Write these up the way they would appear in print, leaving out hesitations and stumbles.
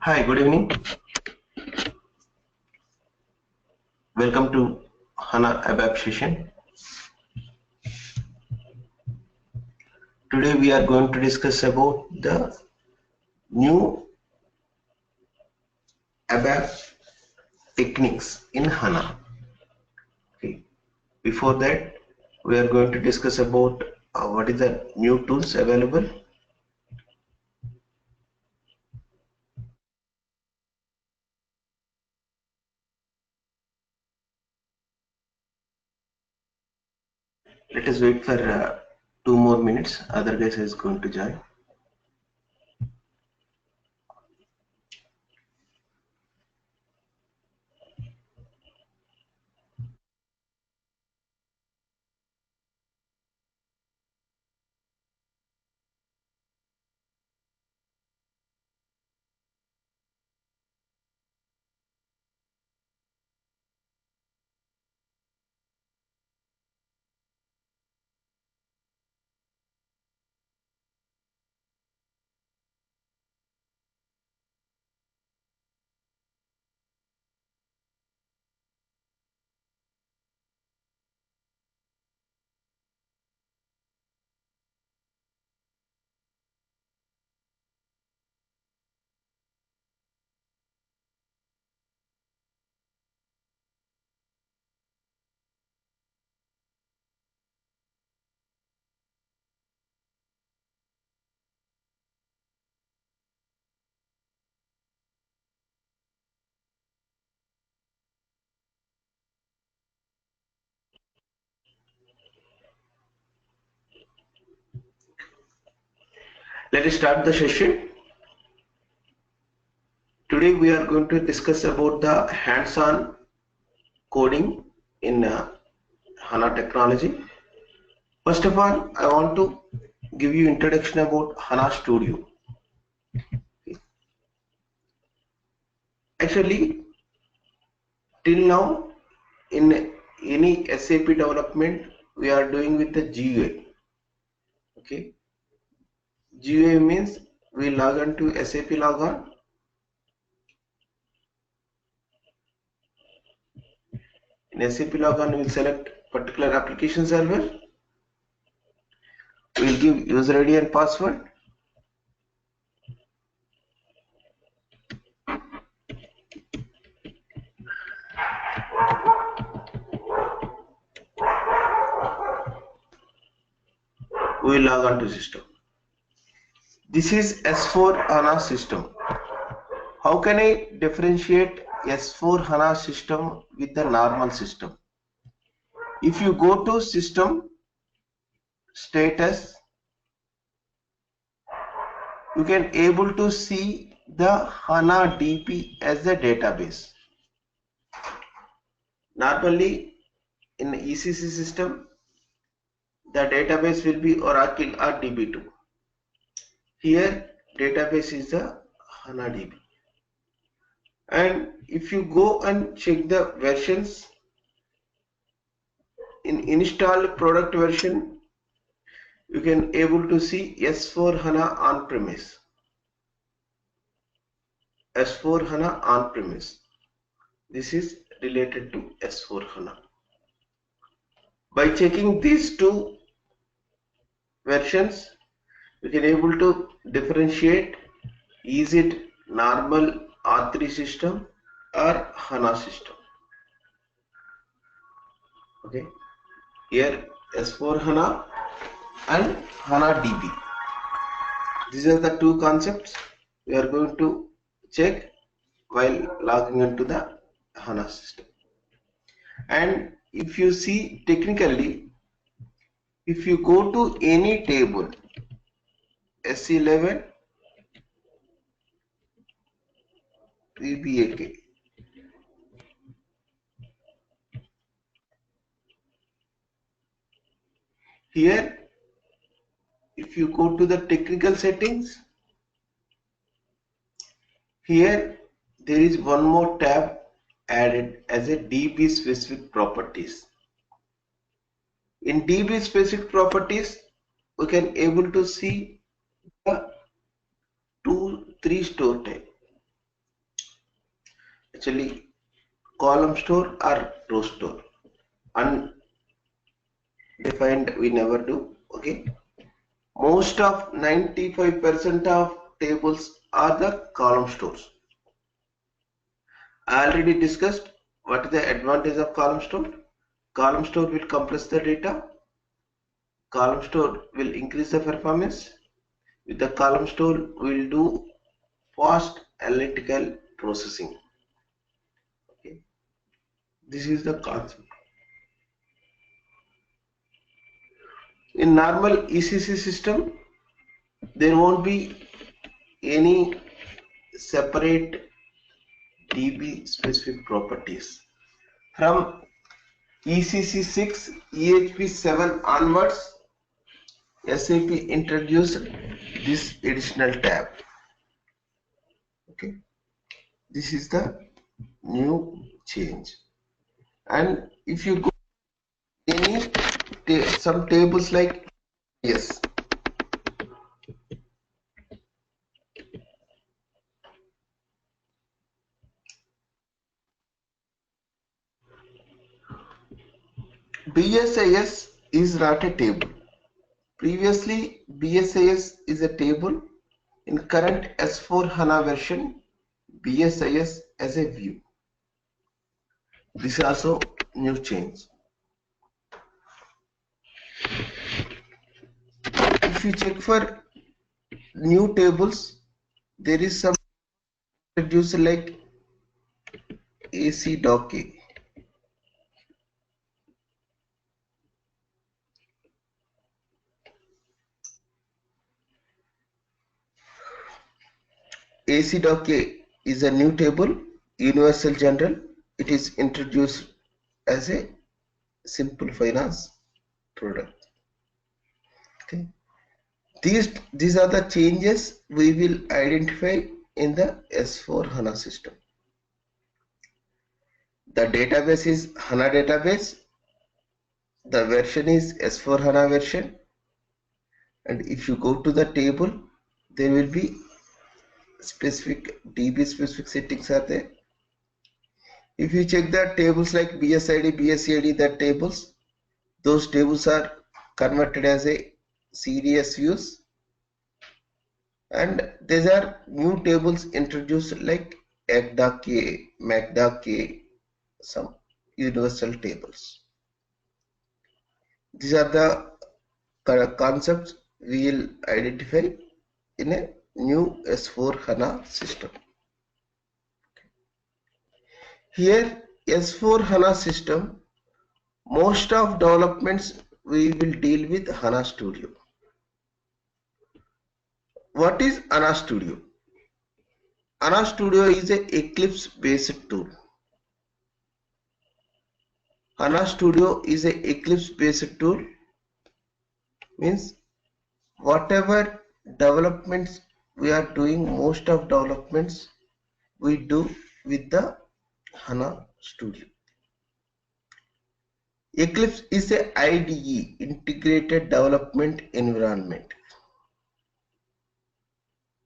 Hi, good evening. Welcome to HANA ABAP session. Today we are going to discuss about the new ABAP techniques in HANA. Okay. Before that, we are going to discuss about what is the new tools available. Let us wait for 2 more minutes. Other guys is going to join. Let us start the session. Today we are going to discuss about the hands-on coding in HANA technology. First of all, I want to give you introduction about HANA Studio. Actually, till now, in any SAP development, we are doing with the GUI. Okay, GUI means we log on to SAP logon. In SAP logon, we will select particular application server. We will give user ID and password. We will log on to system. This is S4 HANA system. How can I differentiate S4 HANA system with the normal system? If you go to system status, you can able to see the HANA DB as the database. Normally in ECC system, the database will be Oracle or DB2. Here database is the HANA DB. And if you go and check the versions, in installed product version, you can able to see S4 HANA on-premise. S4 HANA on-premise. This is related to S4 HANA. By checking these two versions, we can able to differentiate is it normal R3 system or HANA system. Okay, here S4 HANA and HANA DB. These are the two concepts we are going to check while logging into the HANA system. And if you see technically, if you go to any table, S11 VBAK, here if you go to the technical settings, here there is one more tab added as a DB specific properties. In DB specific properties, we can able to see the 2-3 store type. actually column store or row store. Undefined we never do. Okay. Most of 95% of tables are the column stores. I already discussed what is the advantage of column store. Column store will compress the data. Column store will increase the performance. With the column store, we will do fast analytical processing. Okay. This is the concept. In normal ECC system, there won't be any separate DB specific properties. From ECC 6, EHP 7 onwards, SAP introduced this additional tab. Okay, this is the new change. And if you go any some tables like yes, BSIS is not a table. Previously, BSIS is a table. In current S4 HANA version, BSIS as a view. This is also new change. If you check for new tables, there is some introduced like AC.K. AC.K is a new table, universal general. It is introduced as a simple finance product. Okay. These are the changes we will identify in the S4 HANA system. The database is HANA database. The version is S4 HANA version. And if you go to the table, there will be specific DB specific settings are there. If you check the tables like BSID, BSCID, that tables, those tables are converted as a CDS views, and these are new tables introduced like ECDA-K, MACDA-K, some universal tables. These are the concepts we will identify in a new S4 HANA system. Here S4 HANA system, most of developments we will deal with HANA Studio. What is HANA Studio? HANA Studio is a Eclipse based tool. HANA Studio is a Eclipse based tool, means whatever developments we are doing, most of developments we do with the HANA Studio. Eclipse is a IDE, integrated development environment,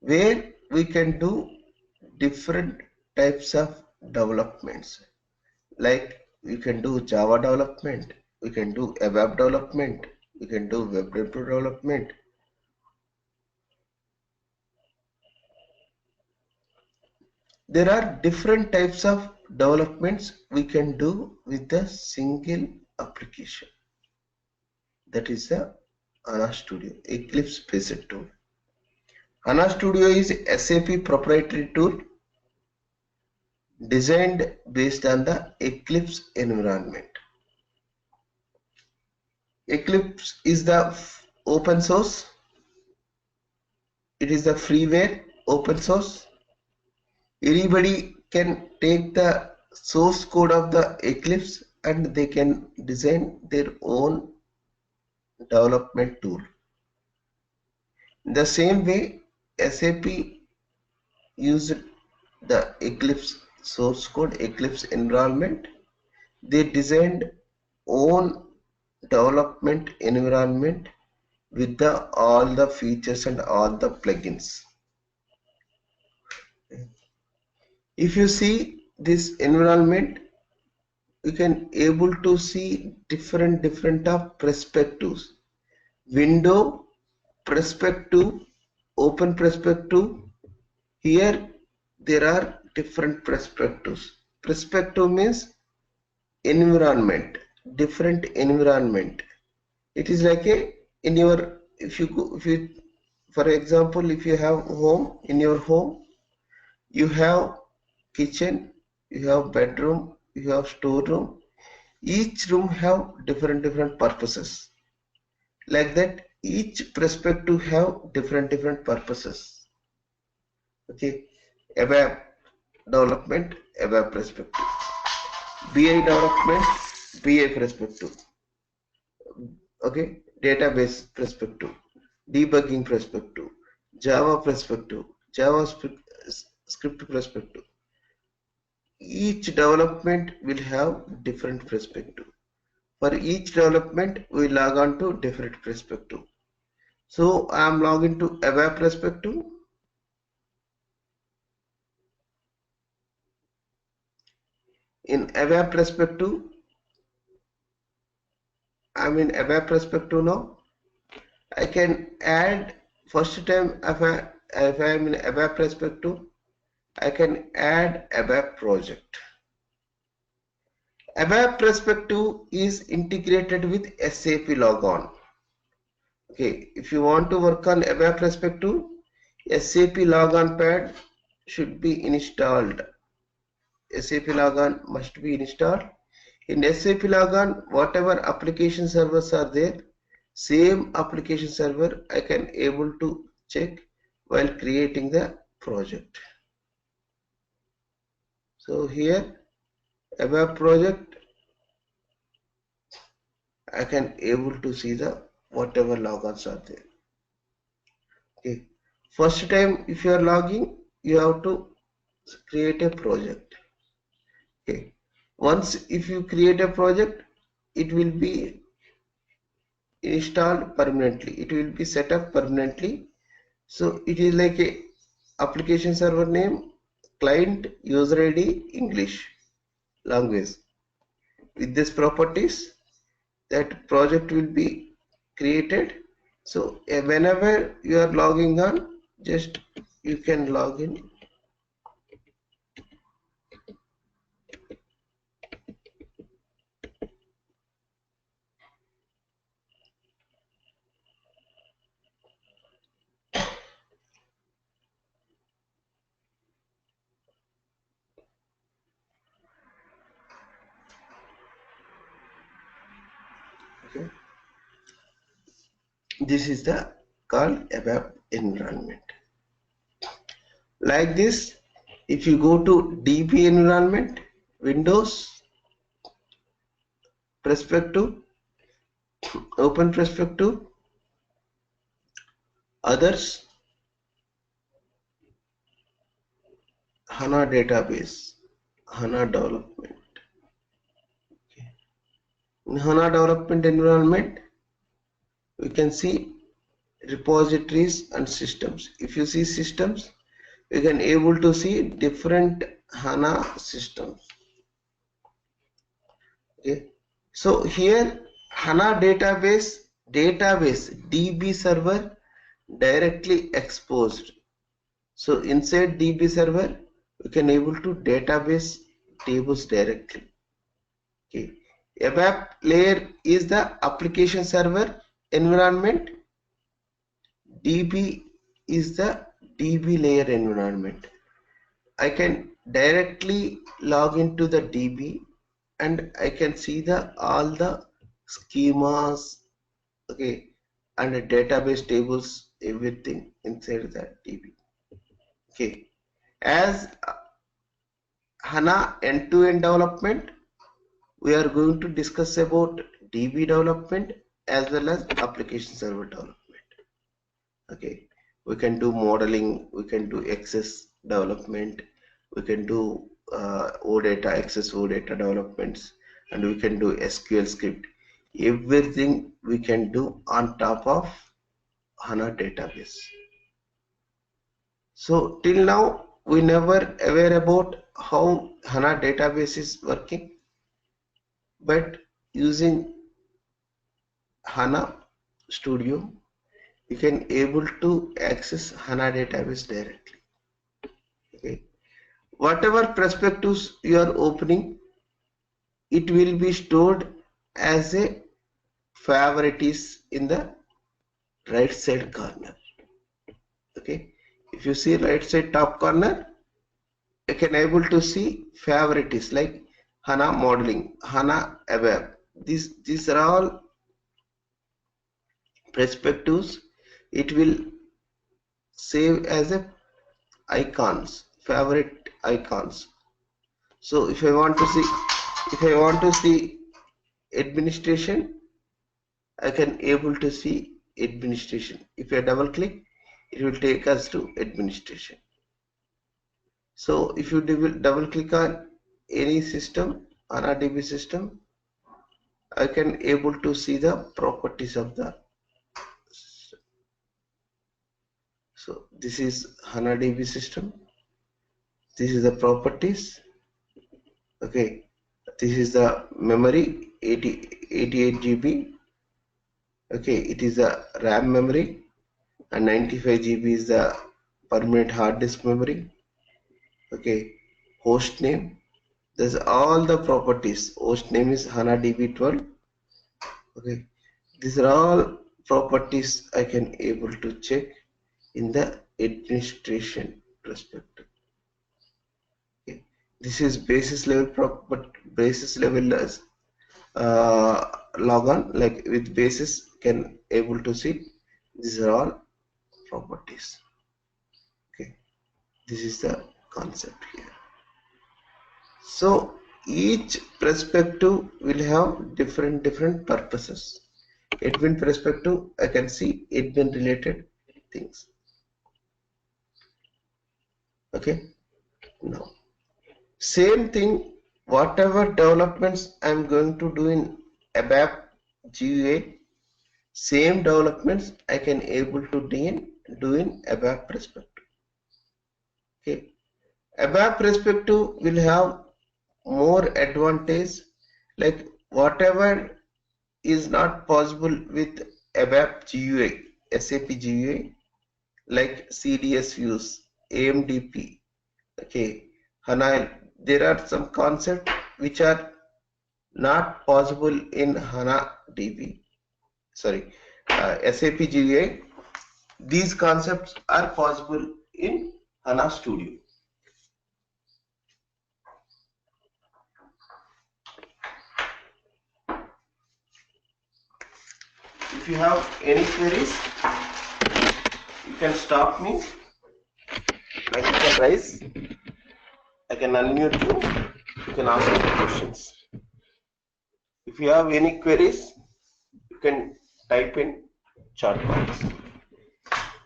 where we can do different types of developments. Like we can do Java development, we can do ABAP development, we can do web development. There are different types of developments we can do with a single application. That is the HANA Studio, Eclipse based tool. HANA Studio is SAP proprietary tool designed based on the Eclipse environment. Eclipse is the open source. It is the freeware open source. Anybody can take the source code of the Eclipse and they can design their own development tool. In the same way, SAP used the Eclipse source code, Eclipse environment. They designed own development environment with all the features and all the plugins. If you see this environment, you can able to see different of perspectives. Window, perspective, open perspective. Here there are different perspectives. Perspective means environment, different environment. It is like a in your if you for example, if you have home, in your home you have kitchen, you have bedroom, you have storeroom. Each room have different purposes. Like that, each perspective have different purposes. Okay, ABAP development, ABAP perspective. BI development, BI perspective. Okay, database perspective, debugging perspective, Java perspective, JavaScript perspective. Each development will have different perspective. For each development, we log on to different perspective. So I am logging to ABAP perspective. In ABAP perspective, I am in ABAP perspective now. I can add first time if I am in ABAP perspective, I can add ABAP project. ABAP perspective is integrated with SAP Logon. Okay, if you want to work on ABAP perspective, SAP Logon pad should be installed. SAP Logon must be installed. In SAP Logon, whatever application servers are there, same application server I can able to check while creating the project. So here ABAP project, I can able to see the whatever logons are there. Okay, first time if you are logging, you have to create a project. Okay, once if you create a project, it will be installed permanently, it will be set up permanently. So it is like a application server name, client, user ID, English language. With these properties, that project will be created. So whenever you are logging on, just you can log in. Okay. This is the called ABAP environment. Like this, if you go to DB environment, Windows, perspective, open perspective, others, HANA database, HANA development. Okay. In HANA development environment, we can see repositories and systems. If you see systems, you can able to see different HANA systems. Okay. So here HANA database DB server directly exposed. So inside DB server, we can able to database tables directly. Okay. ABAP layer is the application server environment. DB is the DB layer environment. I can directly log into the DB and I can see the all the schemas, okay, and the database tables, everything inside that DB. Okay, as HANA end-to-end development, we are going to discuss about DB development as well as application server development. Okay, we can do modeling, we can do access development, we can do OData, access OData developments, and we can do SQL script. Everything we can do on top of HANA database. So till now we never aware about how HANA database is working, but using HANA Studio, you can able to access HANA database directly. Okay. Whatever perspectives you are opening, it will be stored as a favorites in the right side corner. Okay. If you see right side top corner, you can able to see favorites like HANA modeling, HANA ABAP. These are all perspectives. It will save as a icons, favorite icons. So if I want to see administration, I can able to see administration. If I double click, it will take us to administration. So if you double click on any system, HANA-DB system, I can able to see the properties of the system. So this is HANA-DB system. This is the properties. Okay, this is the memory 88 GB. Okay, it is the RAM memory, and 95 GB is the permanent hard disk memory. Okay, host name. There's all the properties. Host name is HANA DB12. Okay, these are all properties I can able to check in the administration perspective. Okay, this is basis level basis level logon, like with basis can able to see these are all properties. Okay, this is the concept here. So each perspective will have different purposes. Admin perspective, I can see admin related things. Okay, now same thing, whatever developments I am going to do in ABAP GUI, same developments I can able to do in ABAP perspective. Okay, ABAP perspective will have more advantage, like whatever is not possible with ABAP GUI, SAP GUI, like CDS views, AMDP, okay, HANA. There are some concepts which are not possible in HANA DB. Sorry, SAP GUI. These concepts are possible in HANA Studio. If you have any queries, you can stop me. Like you can raise. I can unmute you. You can ask me questions. If you have any queries, you can type in chat box.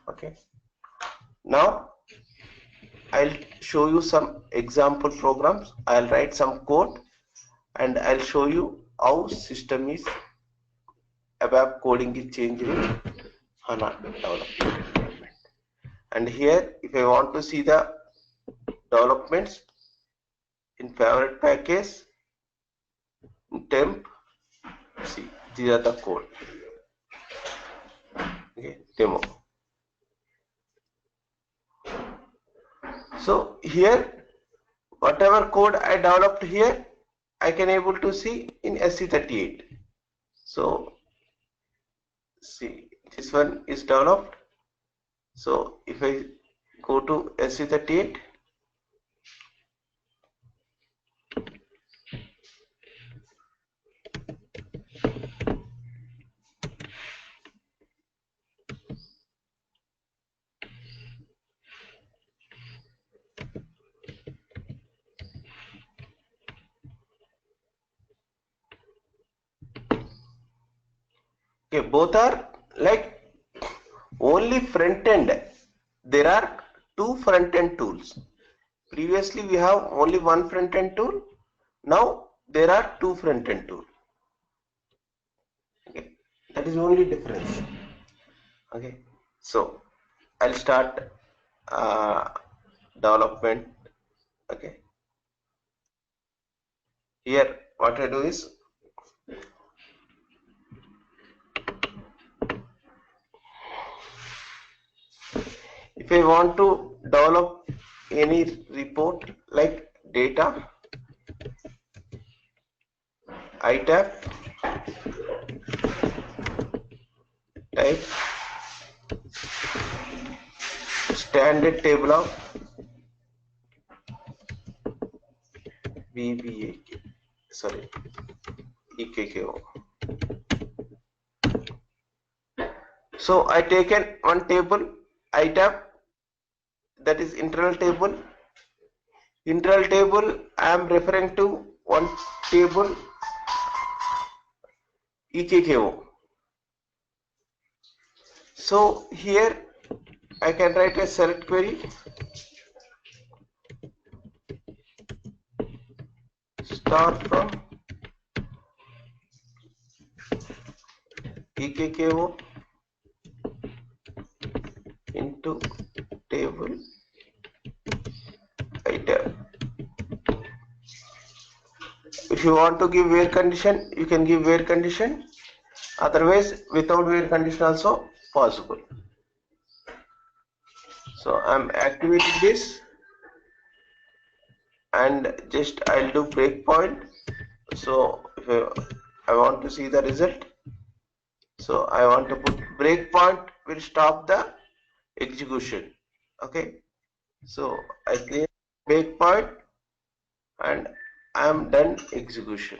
Okay. Now I'll show you some example programs. I'll write some code and I'll show you how system is ABAP coding is changed in HANA development. And here, if I want to see the developments in favorite package, in temp, see, these are the code. Okay, demo. So here, whatever code I developed here, I can able to see in SC38. So see, this one is developed. So if I go to SC38, okay, both are like only front end. There are two front end tools. Previously we have only one front end tool. Now there are two front end tools. Okay, that is only difference. Okay, so I'll start development. Okay, Here what I do is, if I want to develop any report like data, itab type standard table of VBAK, sorry, EKKO. So I taken one table itab, that is internal table. Internal table I am referring to one table EKKO. So here I can write a select query, start from EKKO into table item. If you want to give where condition, you can give where condition, otherwise without where condition also possible. So I'm activating this and just I'll do breakpoint. So if I want to see the result, so I want to put breakpoint will stop the execution. Okay, so I clear breakpoint and I am done execution.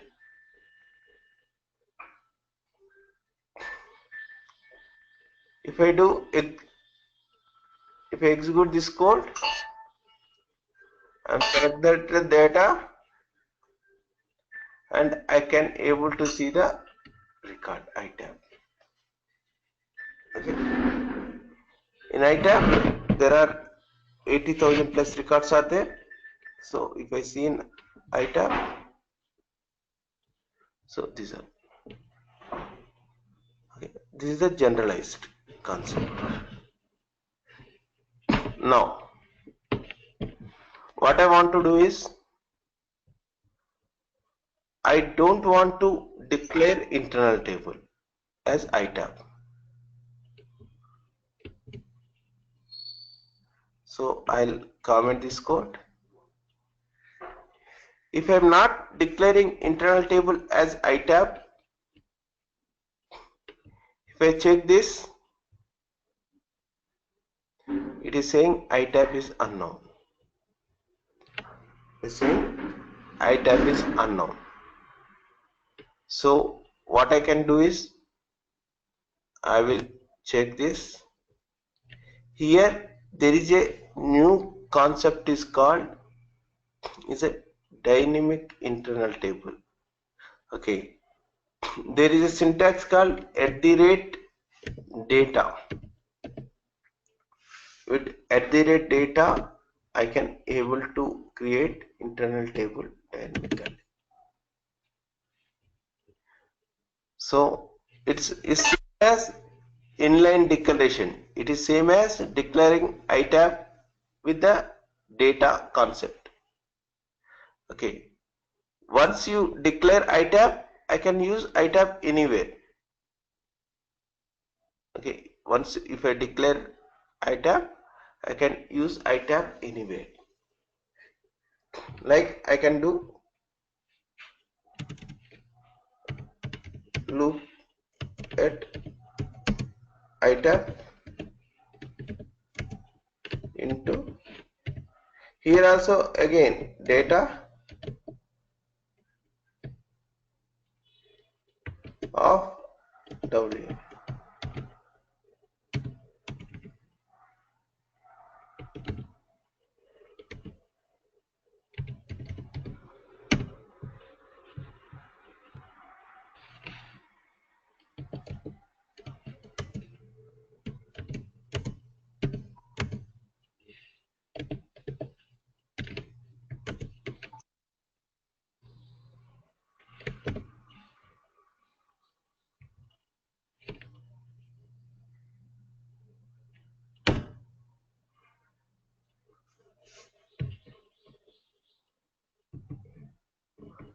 If I do it, if I execute this code and select the data, and I can able to see the record item. Okay. In item there are 80,000 plus records are there. So if I see in item, so these are, okay, this is the generalized concept. Now what I want to do is, I don't want to declare internal table as item. So I'll comment this code. If I'm not declaring internal table as item, if I check this, it is saying itab is unknown. It's saying itab is unknown. So what I can do is, I will check this. Here there is a new concept is called is a dynamic internal table. Okay, there is a syntax called @data. With @data I can able to create internal table dynamically. So it's as inline declaration. It is same as declaring itab with the data concept. Okay. Once you declare itab, I can use itab anywhere. Okay. Once if I declare itab, I can use itab anywhere. Like I can do loop at itab into, here also again data of W.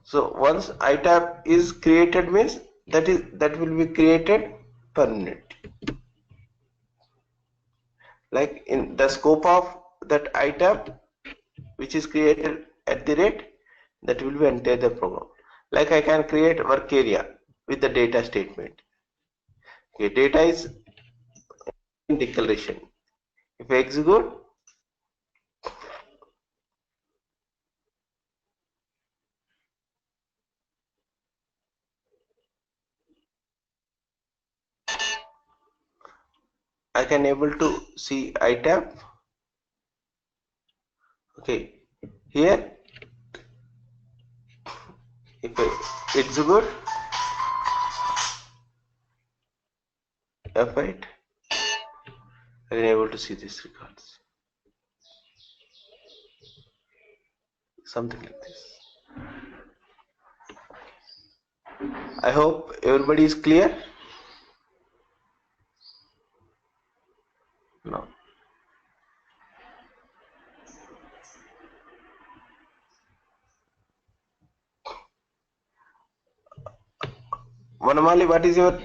So once iTab is created means that will be created permanent. Like in the scope of that iTab which is created at the rate, that will be entire the program. Like I can create work area with the data statement. Okay, data is in declaration. If I execute, I can able to see iTab. Okay, here if I execute F8, I am able to see these records. Something like this. I hope everybody is clear. No. Vanamali, what is your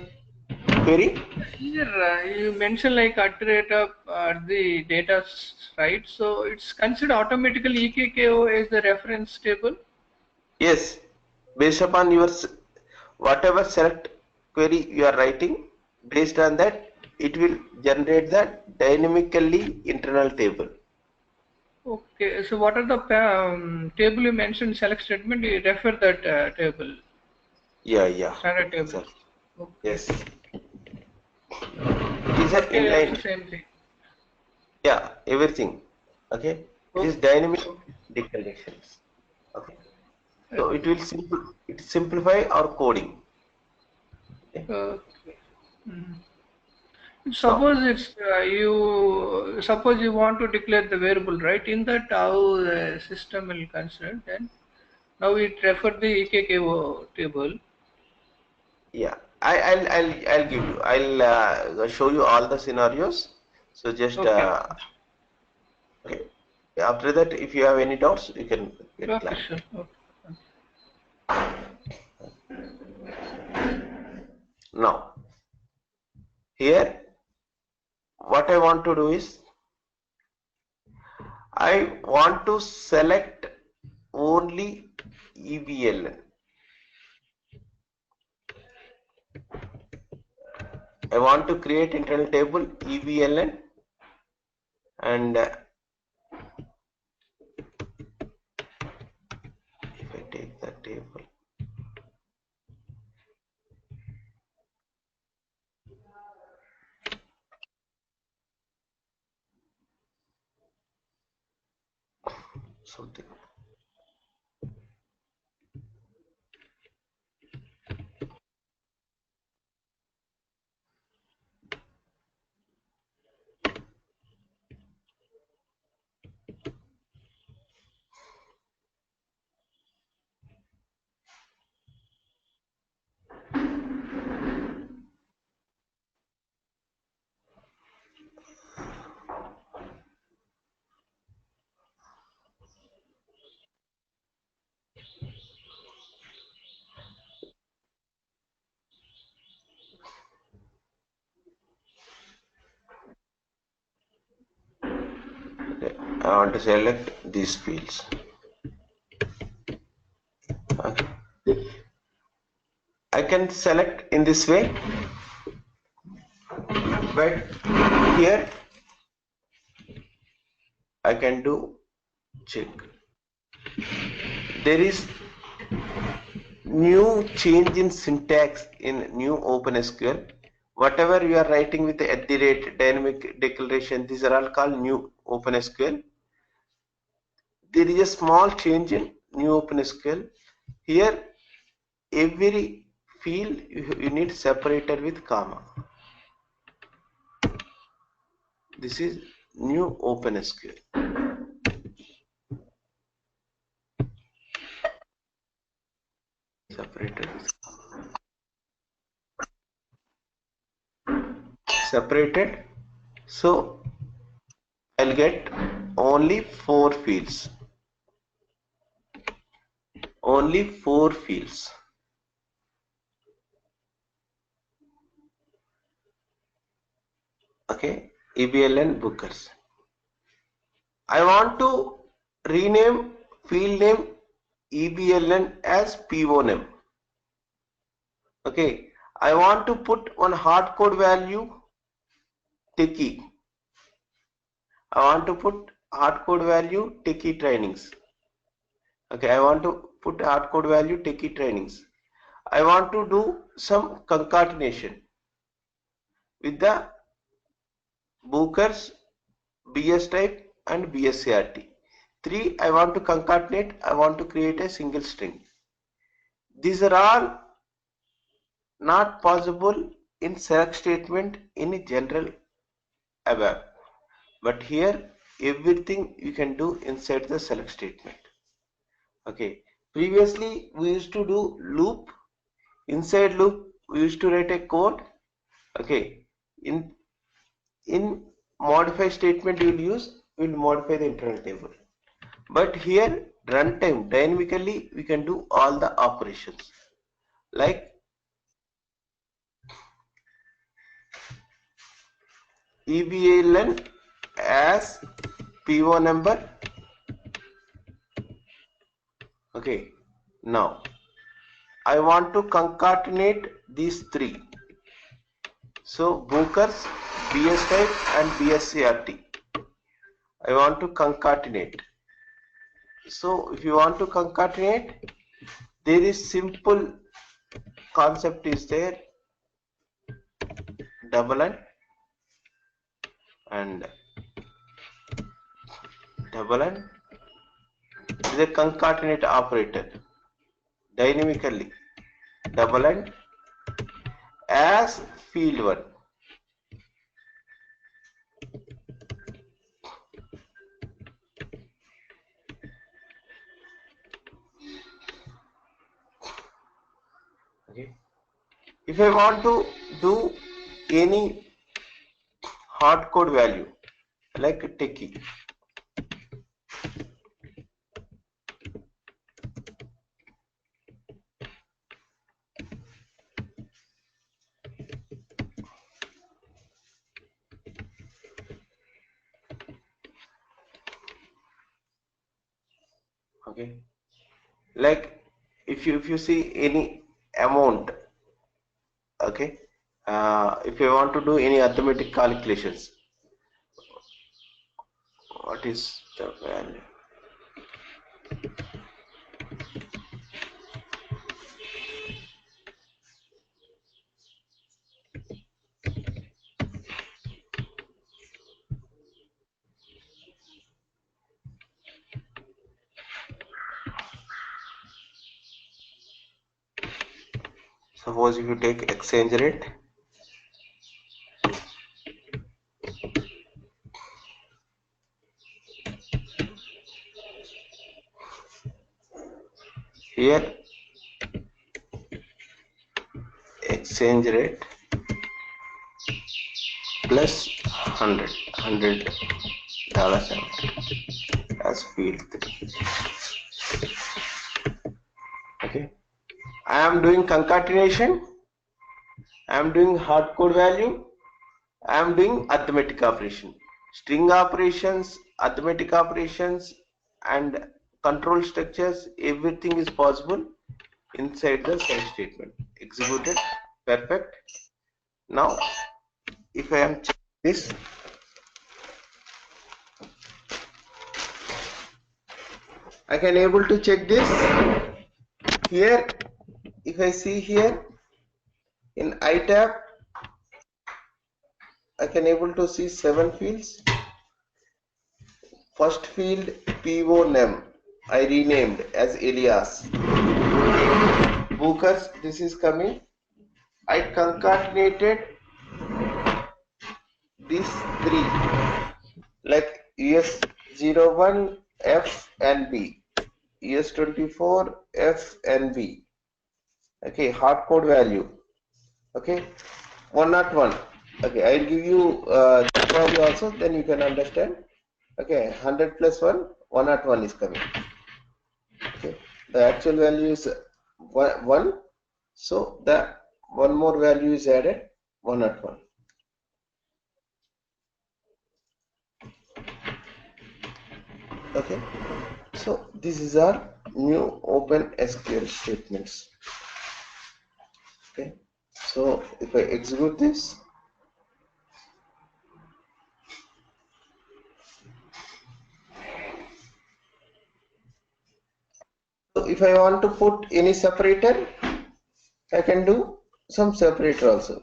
query? Here you mentioned like at the rate of the data, right? So it's considered automatically EKKO as the reference table. Yes, based upon your whatever select query you are writing, based on that it will generate the dynamically internal table. Okay, so what are the table you mentioned select statement? You refer that table, Yeah, standard table. exactly. Okay. Yes, it is an Work area also inline. same thing. Yeah, everything. Okay, it is Okay. dynamic Okay. declarations. Okay, so it simplify our coding. Okay, Okay. Mhm. now Suppose it's suppose you want to declare the variable, right? In that how the system will consider then. Now it refer the EKKO table. yeah, I'll give you. I'll show you all the scenarios. So just Okay. Okay. okay. After that, if you have any doubts, you can get Okay. clarity. Sure. Okay. Now, here, what I want to do is, I want to select only EVLN. I want to create internal table EVLN, and if I take the table, something. Okay. I want to select these fields. Okay. I can select in this way, but here I can do check. There is new change in syntax in new OpenSQL. Whatever you are writing with the @ dynamic declaration, these are all called new OpenSQL. There is a small change in new OpenSQL. Here, every field you need separated with comma. This is new OpenSQL. Separated with separated. So I'll get only 4 fields. only 4 fields. Okay, EBLN bookers. I want to rename field name EBLN as PO name. Okay, I want to put one hard code value Techie. I want to put hard code value Techie trainings. Okay, I want to put hard code value Techie trainings. I want to do some concatenation with the bookers, BS type and BSCRT. 3, I want to concatenate, I want to create a single string. These are all not possible in select statement in a general ABAP. But here everything you can do inside the select statement. Okay, previously we used to do loop. Inside loop we used to write a code. Okay, in modify statement you will modify the internal table. But here runtime dynamically we can do all the operations like EBLN as PO number. Okay, now I want to concatenate these 3. So bookers, BS type and BSCRT. I want to concatenate. So if you want to concatenate, there is simple concept is there, double and double and is a concatenate operator dynamically double and as field 1. Okay, if I want to do any hard code value like Techie, okay, like if you see any amount, okay, if you want to do any arithmetic calculations, what is the value? Suppose if you take exchange rate, here exchange rate plus $100 as field 3. Okay, I am doing concatenation, I am doing hard code value, I am doing arithmetic operation, string operations, arithmetic operations and control structures. Everything is possible inside the select statement. Executed, perfect. Now if I am checking this, I can able to check this here. If I see here in iTab, I can able to see 7 fields. First field PO name I renamed as Elias. Bookers, this is coming. I concatenated these 3 like US01 F and B, US24 F and B. Okay, hard code value. Okay, 101. Okay, I'll give you the value also, then you can understand. Okay, 100 plus 1, 101 is coming. Okay, The actual value is 1, so the one more value is added, 1 at 1. Okay, so this is our new open SQL statements. Okay, so if I execute this, so if I want to put any separator, I can do some separator also.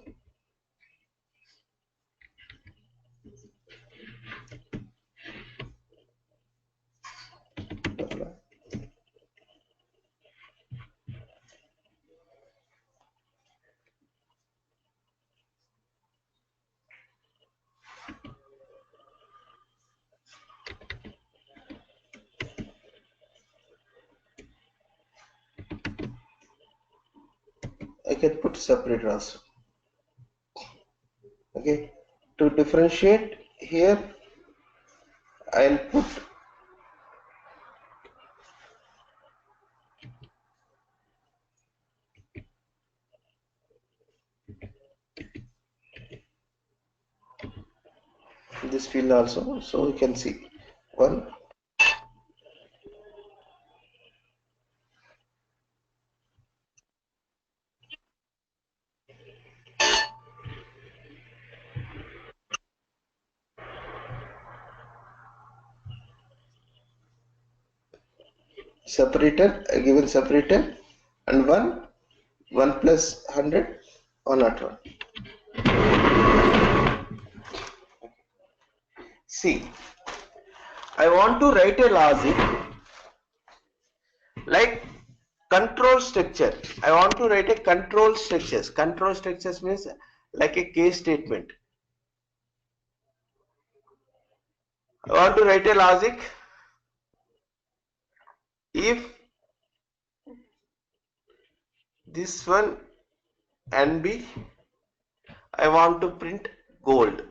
I can put separator also. Okay, to differentiate here, I'll put this field also, so you can see 1. Separator, a given separator, and 1 plus 100, 1 at 1. See, I want to write a logic like control structure. I want to write a control structures. Control structures means like a case statement. I want to write a logic if this one NB, I want to print gold.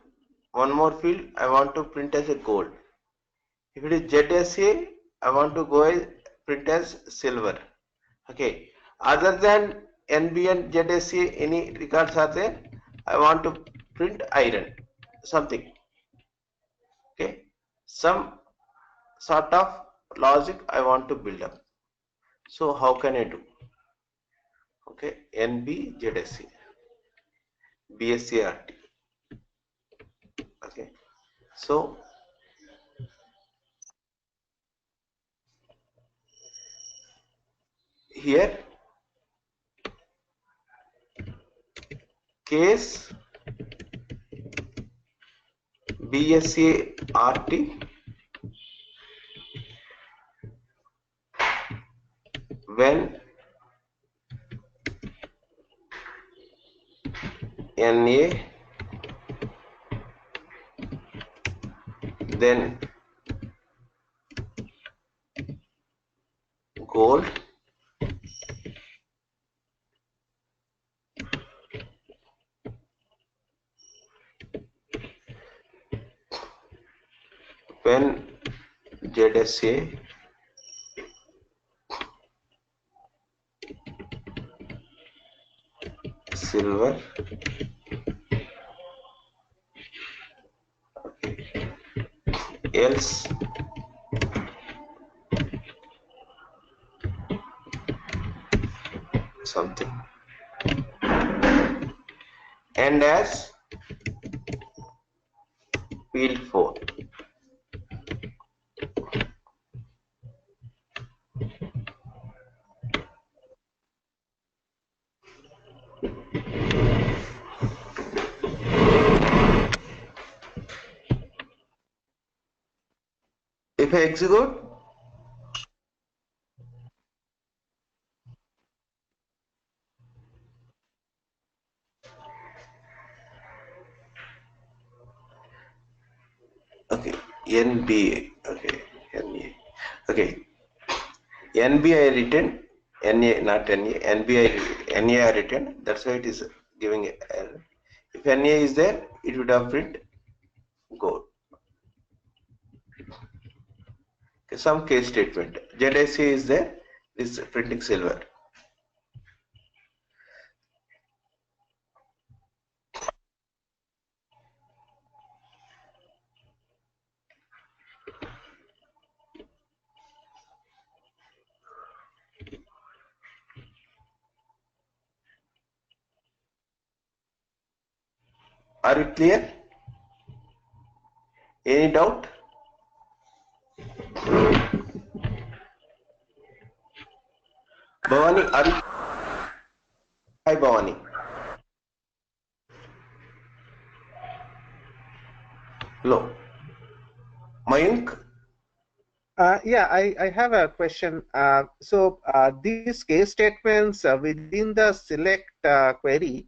One more field I want to print as a gold. If it is ZSA, I want to go as print as silver. Okay. Other than NB and ZSA, any records are there, I want to print iron, something. Okay. Some sort of logic I want to build up. So how can I do? Okay. NB ZSA, BSART. Okay. So here case BSART when NA then gold when ZSA silver, else something, and as field 4. If I execute, okay, NB, okay, NA, okay, NB I written, NA not NA, NB NA I written, that's why it is giving error. If NA is there, it would have print gold. Okay, some case statement. ZSA is there, this printing silver. Are you clear? Any doubt? Bhavani, are you? Hi, Bhavani. Hello. Mayank? Yeah, I have a question. These case statements within the select query,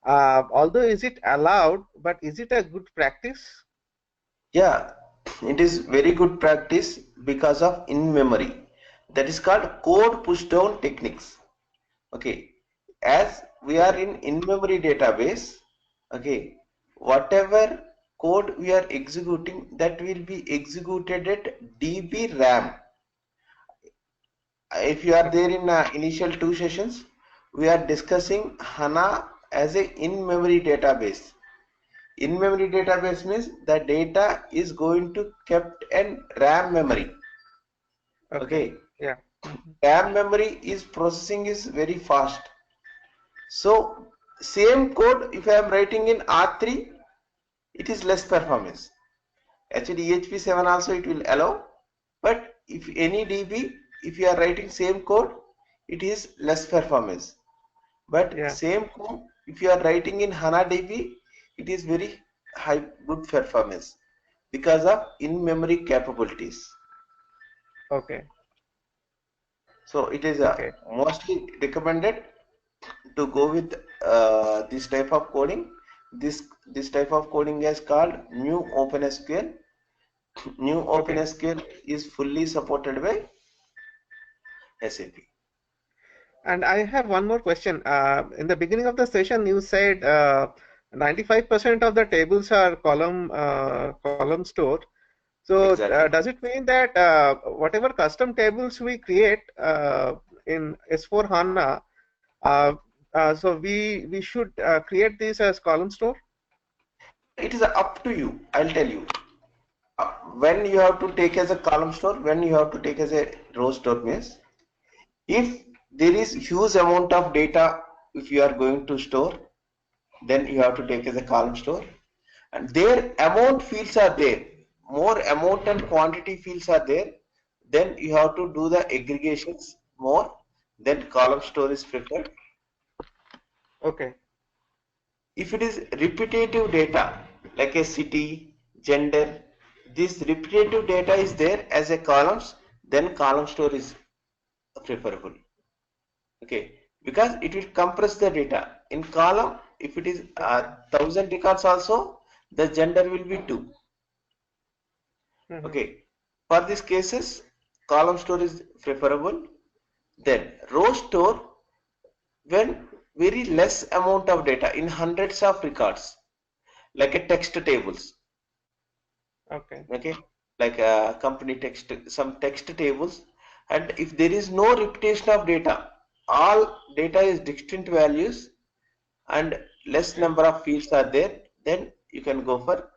although is it allowed, but is it a good practice? Yeah, it is very good practice because of in-memory. That is called code push-down techniques. Okay, as we are in-memory database, okay, whatever code we are executing, that will be executed at DB RAM. If you are there in initial 2 sessions, we are discussing HANA as a in-memory database. In-memory database means the data is going to kept in RAM memory. Okay. Yeah. RAM memory is processing is very fast. So same code, if I am writing in R3, it is less performance. Actually EHP7 also it will allow, but if any DB, if you are writing same code, it is less performance. But same code, if you are writing in HANA DB, it is very high good performance because of in-memory capabilities. Okay. So it is mostly recommended to go with this type of coding. This type of coding is called New OpenSQL. New OpenSQL is fully supported by SAP. And I have one more question. In the beginning of the session, you said 95% of the tables are column stored. So exactly. does it mean that whatever custom tables we create in S4 HANA, so we should create this as column store? It is up to you. I'll tell you. When you have to take as a column store, when you have to take as a row store means, if there is huge amount of data, if you are going to store, then you have to take as a column store, and their amount fields are there, more amount and quantity fields are there, then you have to do the aggregations more, then column store is preferred. Okay. If it is repetitive data like a city, gender, this repetitive data is there as a columns, then column store is preferable. Okay, because it will compress the data. In column, if it is 1000 records also, the gender will be 2. Okay, for these cases, column store is preferable. Then row store, when very less amount of data in hundreds of records, like a text tables. Okay, like a company text, some text tables, and if there is no repetition of data, all data is distinct values and less number of fields are there, then you can go for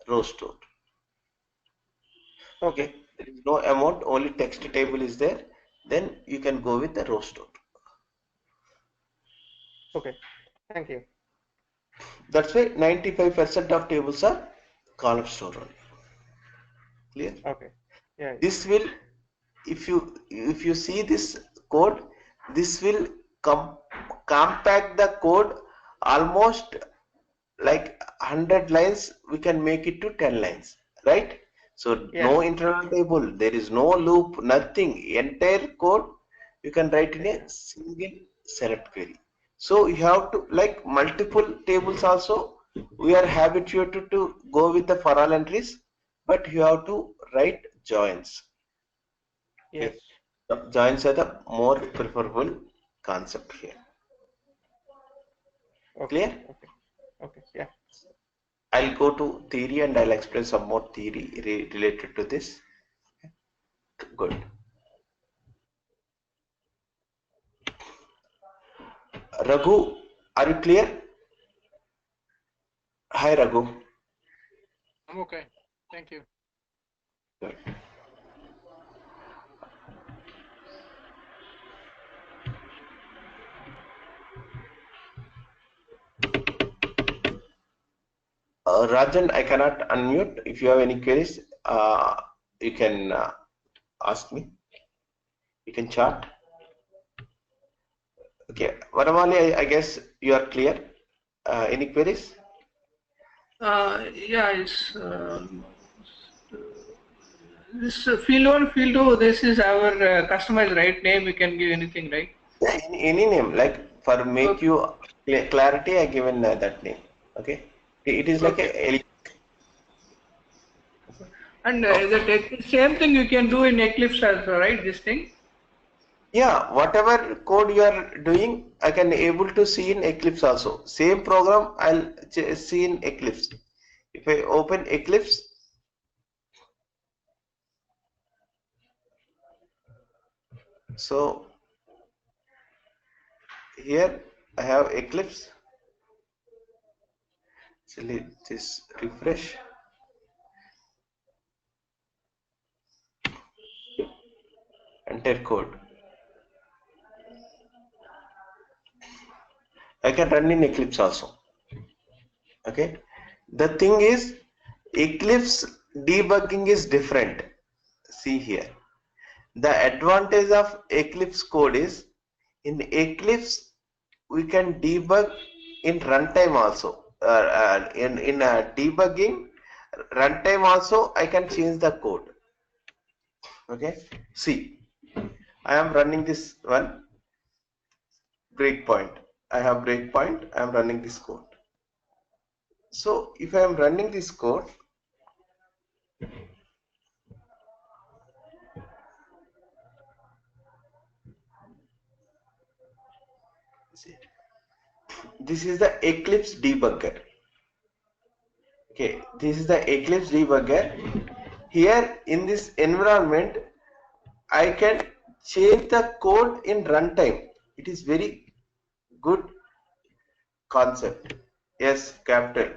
row store. Okay, there is no amount, only text table is there, then you can go with the row store. Okay, thank you. That's why 95% of tables are column store only. Clear? Okay. Yeah. This will, if you see this code, this will compact the code almost like 100 lines, we can make it to 10 lines, right? So no internal table, there is no loop, nothing, entire code you can write in a single select query. So you have to, like multiple tables also, we are habituated to go with the for all entries, but you have to write joins. Yes. Okay. Joins are the more preferable concept here. Okay. Clear? Okay. Yeah. I'll go to theory and I'll explain some more theory related to this. Good. Raghu, are you clear? Hi, Raghu. I'm okay. Thank you. Good. Rajan, I cannot unmute. If you have any queries, you can ask me. You can chat. Okay, Varamali, I guess you are clear. Any queries? Yeah, it's this field 1, field 2. This is our customized right name. We can give anything, right? Yeah, any name, like for make Okay. you clarity, I given that name. Okay, it is like Okay. a. And the same thing you can do in Eclipse also, right? This thing. Yeah, whatever code you are doing, I can able to see in Eclipse also. Same program I'll see in Eclipse. If I open Eclipse, so here I have Eclipse. So let this refresh. Enter code. I can run in Eclipse also. Okay. The thing is, Eclipse debugging is different. See here. The advantage of Eclipse code is in Eclipse we can debug in runtime also. In debugging runtime also I can change the code. Okay. See, I am running this one breakpoint. I have breakpoint. I am running this code. So if I am running this code, see, this is the Eclipse debugger. Okay, this is the Eclipse debugger. Here in this environment, I can change the code in runtime. It is very good concept. Yes, capital,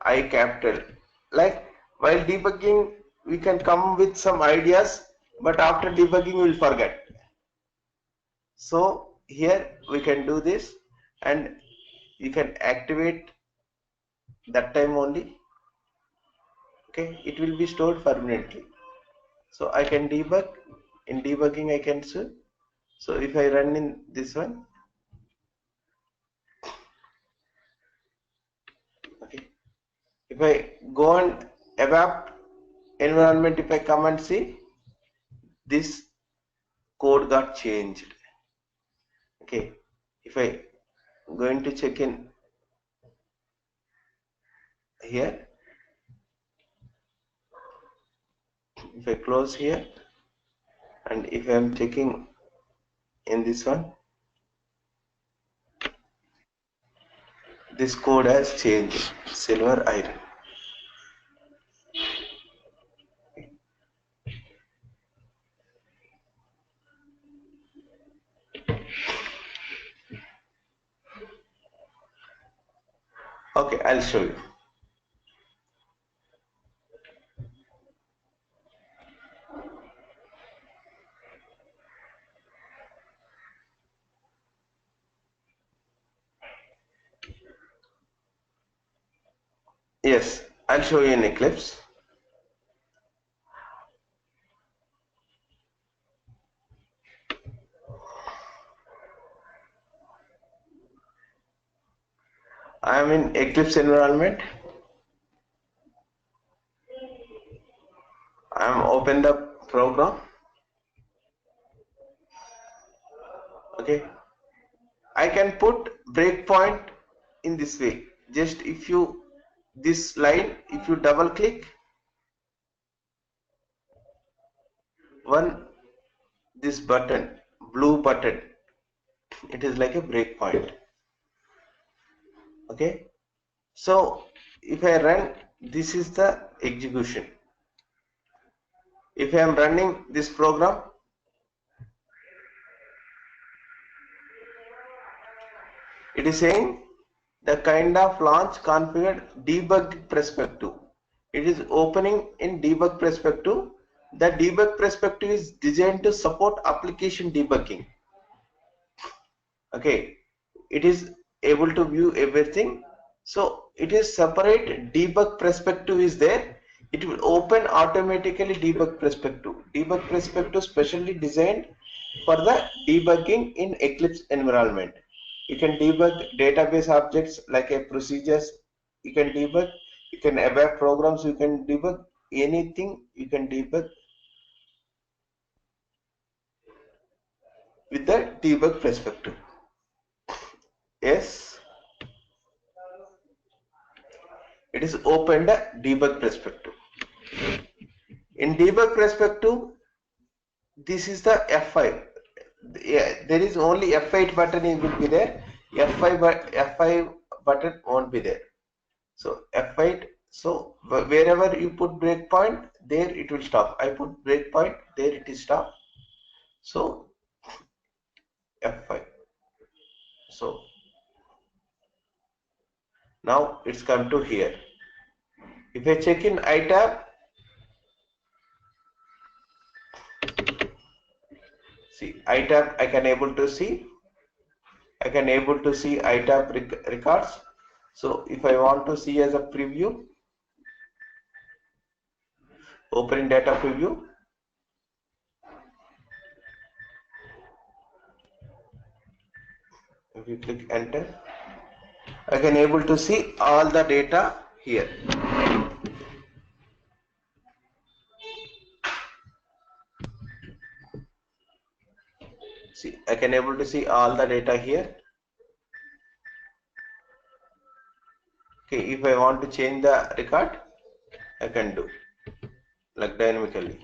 I capital. Like while debugging, we can come with some ideas, but after debugging, we will forget. So here we can do this, and you can activate that time only. Okay, it will be stored permanently. So I can debug. In debugging, I can see. So if I run in this one, okay. If I go on ABAP environment, if I come and see, this code got changed. Okay. If I going to check in here, if I close here, and if I am checking in this one, this code has changed. Silver iron. Okay, I'll show you. Yes, I'll show you in Eclipse. I am in Eclipse environment. I am open the program. Okay. I can put breakpoint in this way. Just if you this line, if you double click one this button, blue button, it is like a breakpoint. Okay. So if I run, this is the execution. If I am running this program, It is saying the kind of launch configured debug perspective. It is opening in debug perspective. The debug perspective is designed to support application debugging. Okay, it is able to view everything. So it is separate debug perspective is there. It will open automatically debug perspective. Debug perspective specially designed for the debugging in Eclipse environment. You can debug database objects like a procedures. You can debug. You can ABAP programs. You can debug anything. You can debug with the debug perspective. Yes. It is opened a debug perspective. In debug perspective, this is the F5. Yeah, there is only F8 button will be there. F5 button won't be there. So F8. So wherever you put breakpoint, there it will stop. I put breakpoint, there it is stop. So F5. So now it's come to here. If I check in iTab, see iTab I can able to see. I can able to see iTab records. So if I want to see as a preview, open data preview. If you click enter, I can able to see all the data here. See, I can able to see all the data here. Okay, if I want to change the record, I can do like dynamically.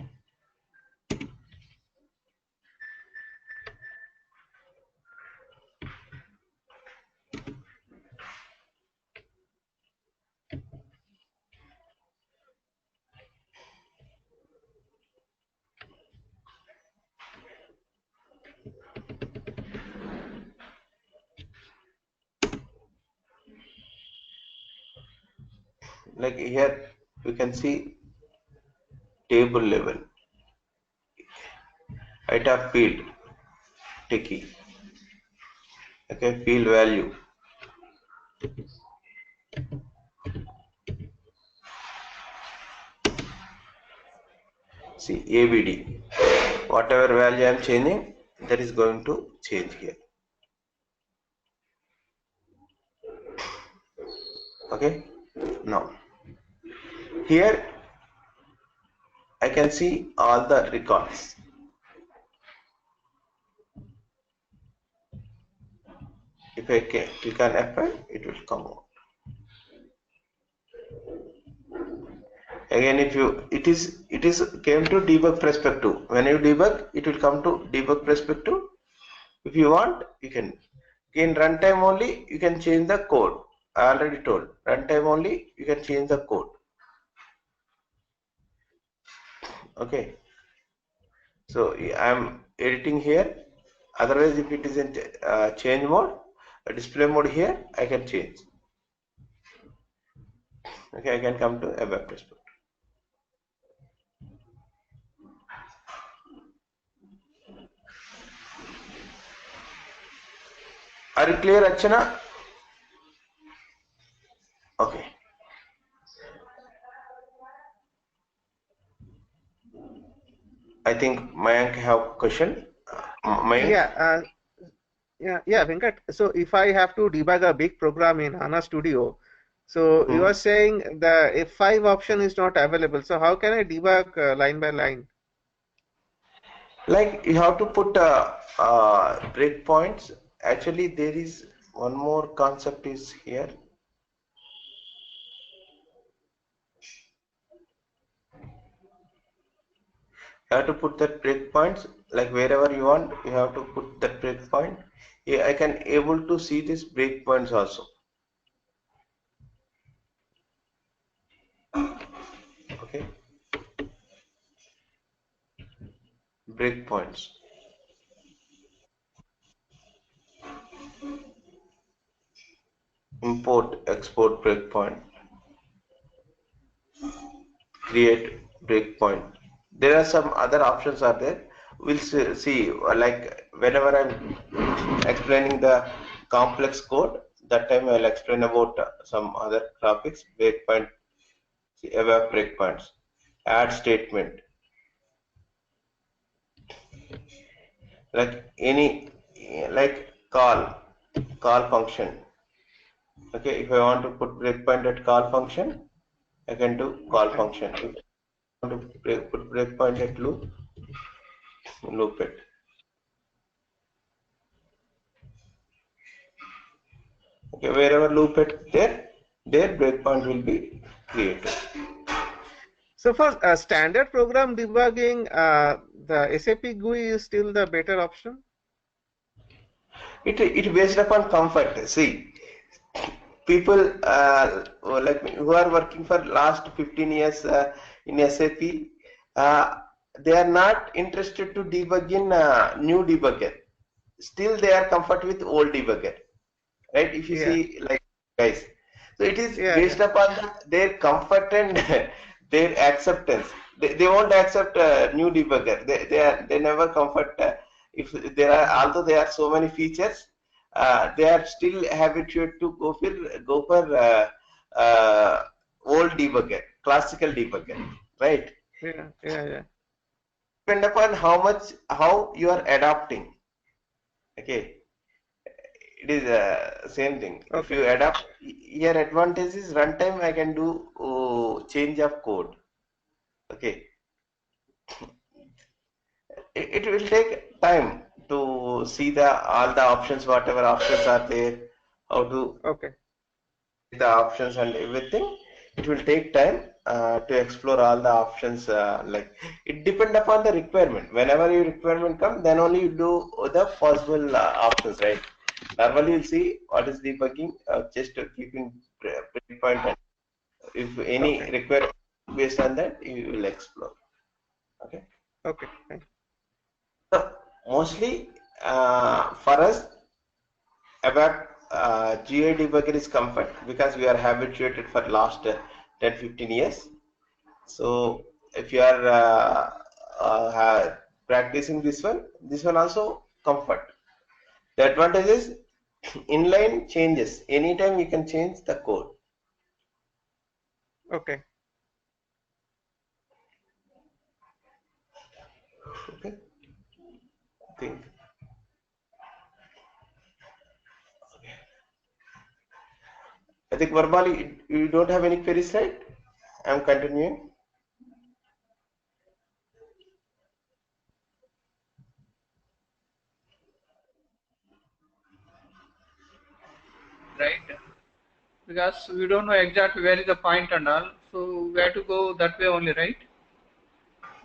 Like here, you can see table level, item field, ticky, okay, field value. See ABD, whatever value I am changing, that is going to change here. Okay, now here I can see all the records. If I click on F5, it will come out. Again, if you it is came to debug perspective. When you debug, it will come to debug perspective. If you want, you can. In runtime only, you can change the code. I already told. Runtime only, you can change the code. Okay. So I am editing here. Otherwise, if it is in change mode, display mode here, I can change. Okay, I can come to ABAP perspective. Are you clear, Archana? Okay. I think Mayank have question. Mayank? Yeah, Venkat. So if I have to debug a big program in HANA Studio, so you are saying the F5 option is not available. So how can I debug line by line? Like you have to put breakpoints. Actually, there is one more concept is here. You have to put that breakpoints, like wherever you want, you have to put that breakpoint. Yeah, I can able to see these breakpoints also. Okay. Breakpoints. import export breakpoint, create breakpoint. There are some other options are there. We'll see like whenever I'm explaining the complex code, that time I'll explain about some other topics, breakpoint, above breakpoints, add statement, like any, like call function. Okay, if I want to put breakpoint at call function, I can do call function. If I want to put breakpoint at loop it. Okay, wherever loop it there breakpoint will be created. So for standard program debugging, the SAP GUI is still the better option? It based upon comfort. See, people like me who are working for last 15 years in SAP, they are not interested to debug in new debugger. Still, they are comfort with old debugger, right? If you Yeah. see, like guys, so it is Yeah, based upon their comfort and their acceptance. They won't accept new debugger. They never comfort. If there are, although there are so many features, they are still habituated to go for old debugger, classical debugger, right? yeah. Depend upon how you are adapting. Okay, it is same thing. If you Okay. adapt, your advantage is runtime. I can do change of code. Okay, it will take time to see all the options, whatever options are there, how to Okay. the options and everything. It will take time to explore all the options. Like it depend upon the requirement. Whenever your requirement come, then only you do the possible options, right? Normally you'll see what is debugging, just keeping breakpoint, and if any Okay. requirement based on that, you will explore. Okay. Okay. Fine. So mostly for us, about GA debugger is comfort because we are habituated for last 10-15 years. So if you are practicing this one also comfort. The advantage is inline changes. Anytime you can change the code. Okay. Okay. Think. I think verbally you don't have any queries, right? I'm continuing. Right? Because we don't know exactly where is the point and all, so we have to go that way only, right?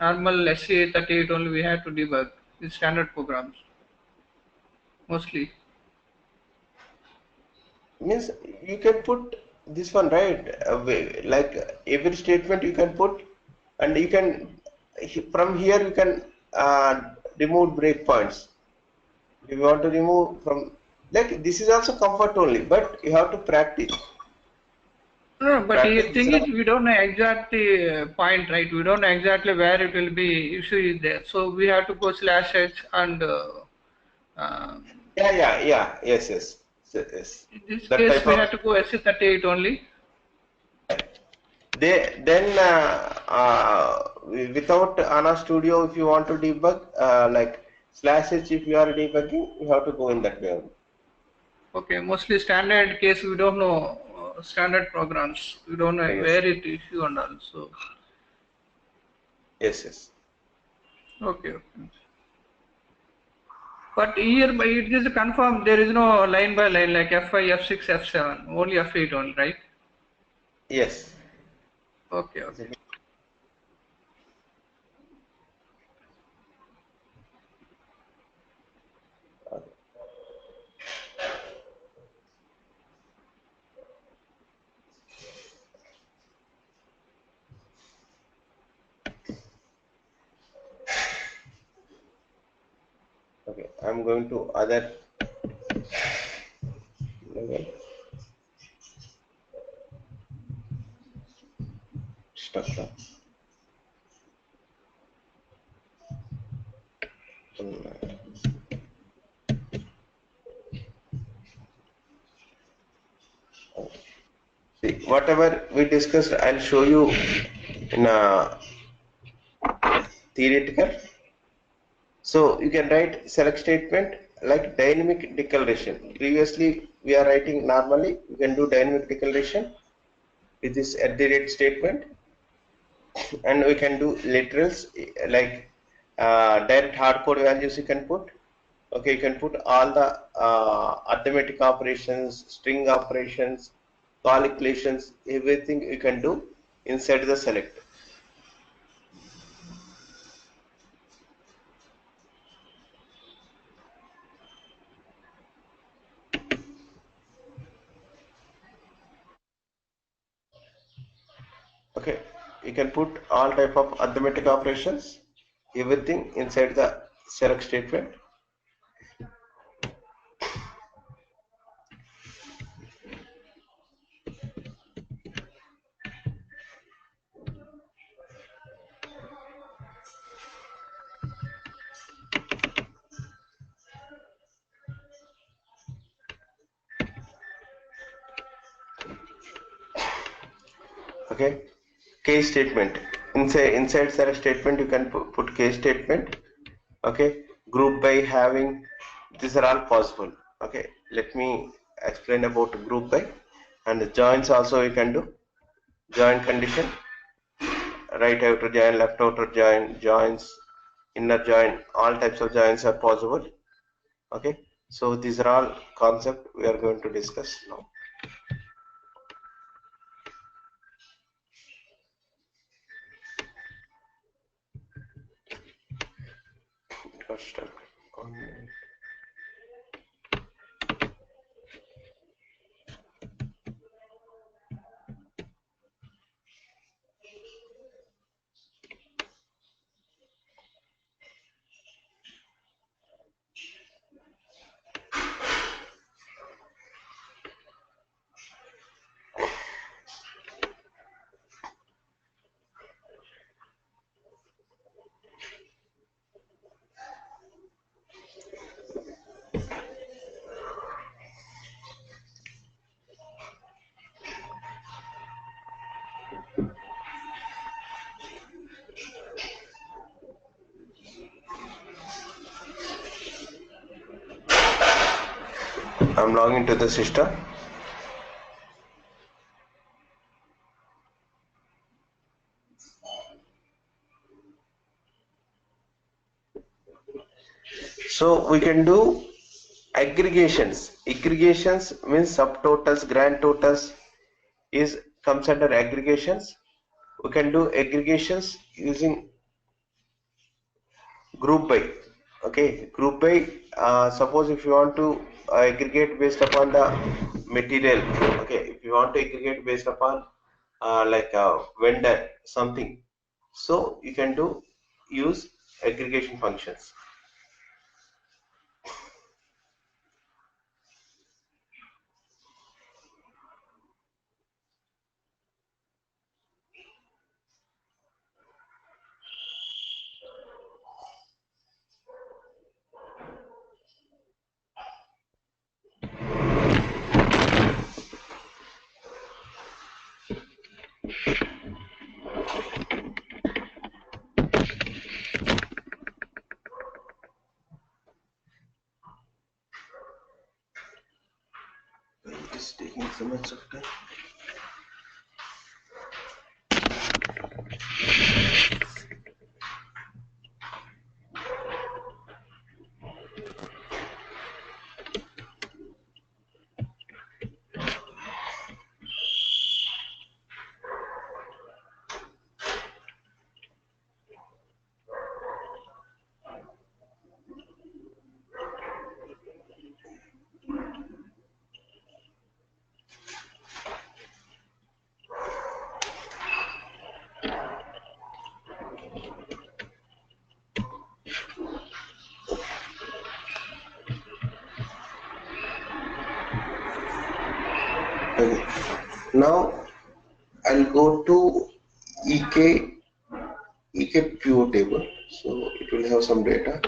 Normal SCA38 only we have to debug in standard programs, mostly. Means you can put this one, right? Like every statement you can put, and you can from here you can remove breakpoints. If you want to remove from, like this is also comfort only, but you have to practice. No, but the Practice this thing is is, we don't know exactly point, right? We don't know exactly where it will be issue is there. So we have to go /h and uh, yes. So, yes. in this That case type we of have to go SC38 only. then without ANA Studio, if you want to debug, like /h, if you are debugging, you have to go in that way only. Okay, mostly standard case we don't know standard programs. We don't know Yes. where it issue and all. So Yes. okay. But here it is confirmed there is no line by line like F5, F6, F7, only F8 only, right? Yes. Okay. Okay, I'm going to other level. stuck now. See, whatever we discussed, I'll show you in a theoretical. So you can write select statement like dynamic declaration. Previously, we are writing normally. You can do dynamic declaration with this @ statement, and we can do literals like direct hardcode values. You can put. Okay, you can put all the arithmetic operations, string operations, calculations, everything you can do inside the select. Okay, you can put all type of arithmetic operations, everything inside the select statement. Okay, case statement inside select statement you can put case statement. Okay, group by having, these are all possible. Okay, let me explain about group by, and joins also you can do. Join condition, right outer join, left outer join, joins, inner join, all types of joins are possible. Okay, so these are all concepts we are going to discuss now. It got stuck on. I'm logging to the system. So we can do aggregations. Aggregations means subtotals, grand totals comes under aggregations. We can do aggregations using group by. Okay, group by. Suppose if you want to aggregate based upon the material. Okay, if you want to aggregate based upon like a vendor something, so you can use aggregation functions. It is taking so much of time. Okay. Now I'll go to EK pivot table. So it will have some data.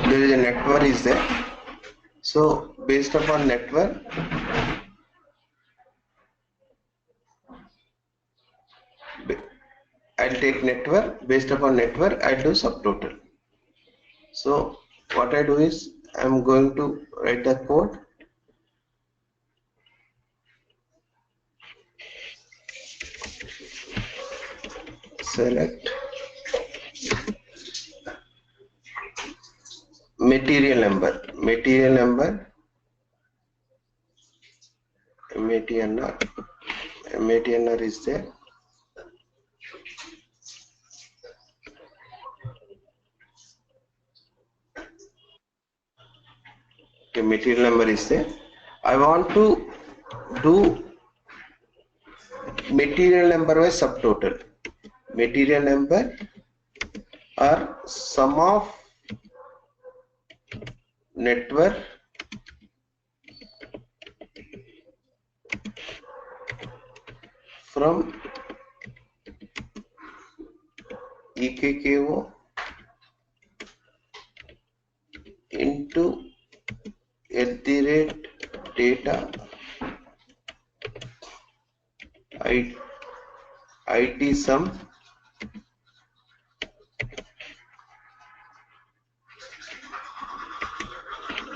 There is a network is there. So based upon network, I'll take network. Based upon network, I'll do subtotal. So what I do is I'm going to write a code. Select material number. MATNR is there. Okay, material number is there. I want to do material number by subtotal. Material number are sum of network from EKKO into @data IT sum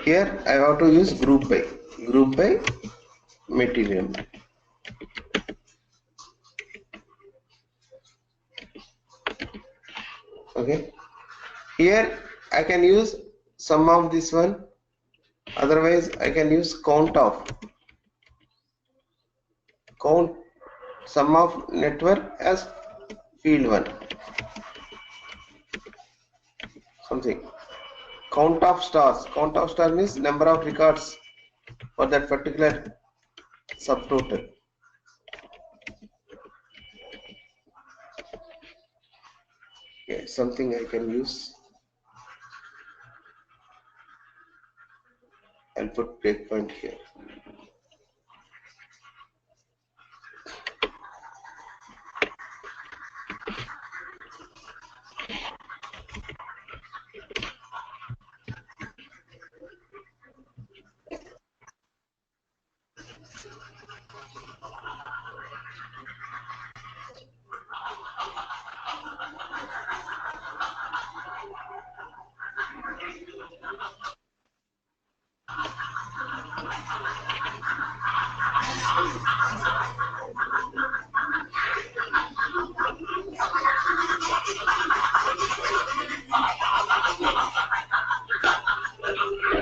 here. I have to use group by material. Okay, here I can use sum of this one, otherwise I can use count sum of network as field 1, something. Count of stars means number of records for that particular subtotal. Okay, something I can use. I'll put breakpoint here.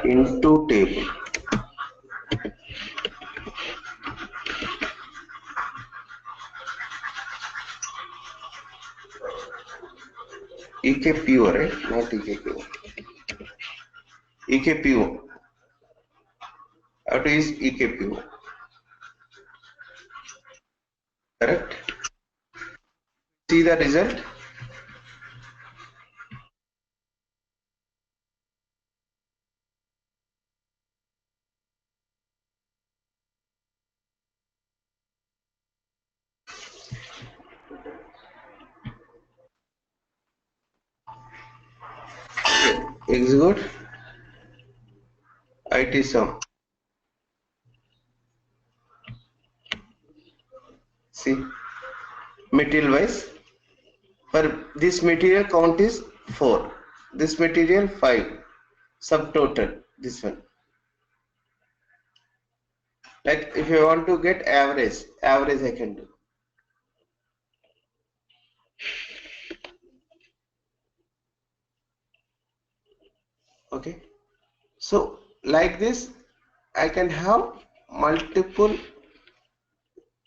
Into table. EKPO, right? Not EKPO. EKPO. I have to use EKPO. Correct? See the result? execute IT sum. See, material wise, for this material count is 4, this material 5, subtotal this one. Like if you want to get average I can do. Okay, so like this I can have multiple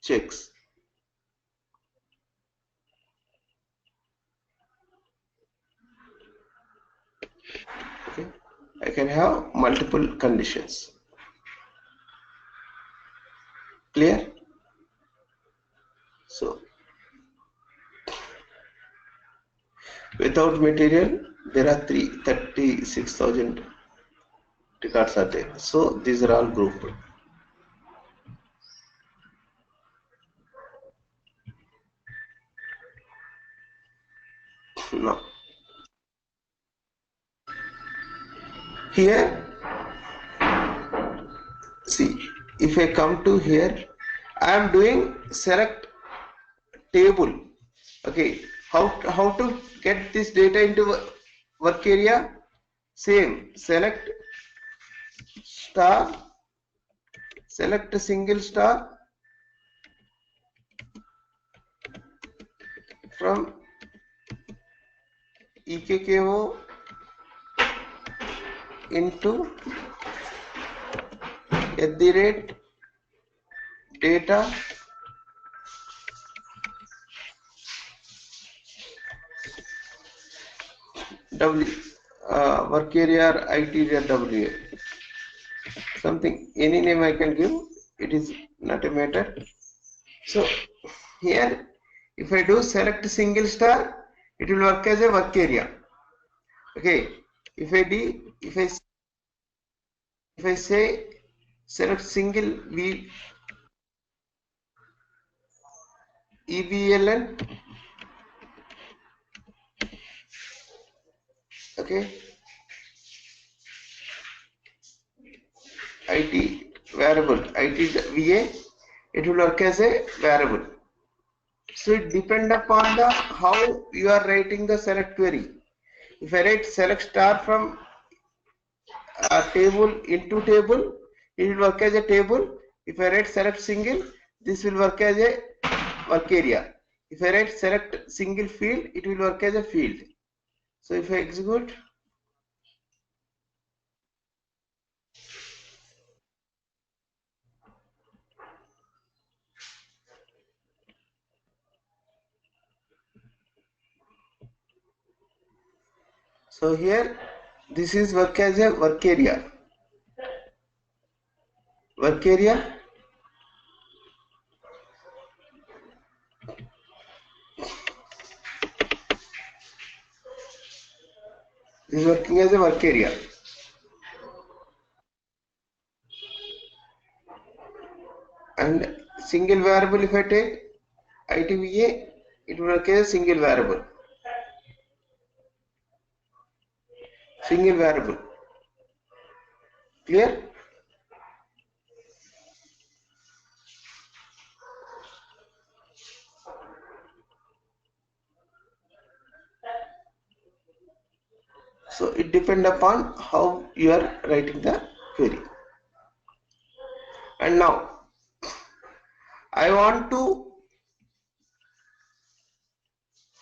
checks. Okay, I can have multiple conditions. Clear? So without material there are 36,000 records are there. So these are all grouped. Now here, see, if I come to here, I am doing select table. Okay, how to get this data into work area? Same, select star, select a single star from EKKO into @data W work area or IT.WA, something, any name I can give, it is not a matter. So here if I do select single star, it will work as a work area. Okay, if I say select single EVLN, okay, IT variable, IT.VA, it will work as a variable. So it depends upon the how you are writing the select query. If I write select star from a table into table, it will work as a table. If I write select single, this will work as a work area. If I write select single field, it will work as a field. So if I execute, so here this is work as a work area. Work area, this is working as a work area. And single variable, if I take IT.VA, it will work as a single variable. Single variable. Clear? So it depends upon how you are writing the query. And now I want to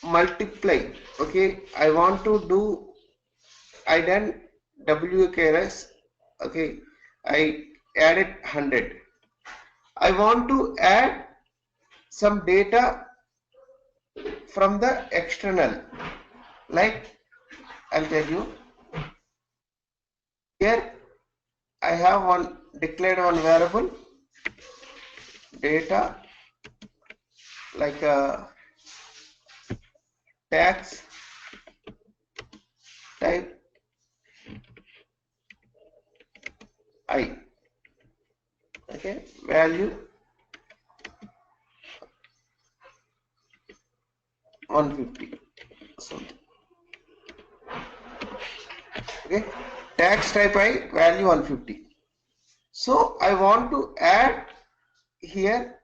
multiply. Okay, I want to do, I done WKRS. Okay, I added 100. I want to add some data from the external, like I'll tell you. Here I have one declared one variable data, like a tax type I. Okay, value 150 something. Okay, tax type I value 150. So I want to add here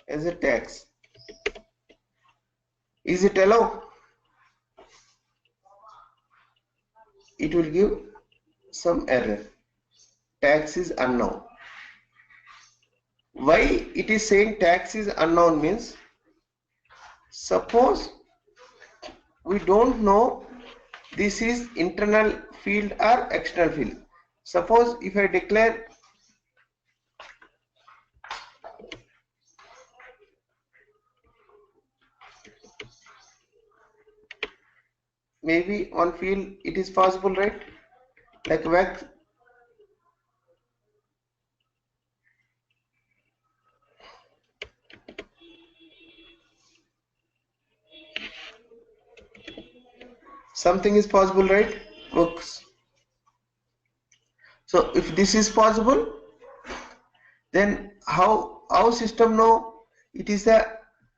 as a tax. Is it allowed? It will give some error. Tax is unknown. Why it is saying tax is unknown means, suppose we don't know this is internal field or external field. Suppose if I declare maybe one field, it is possible, right? Like wax. Something is possible, right? Books. So if this is possible, then how system know it is the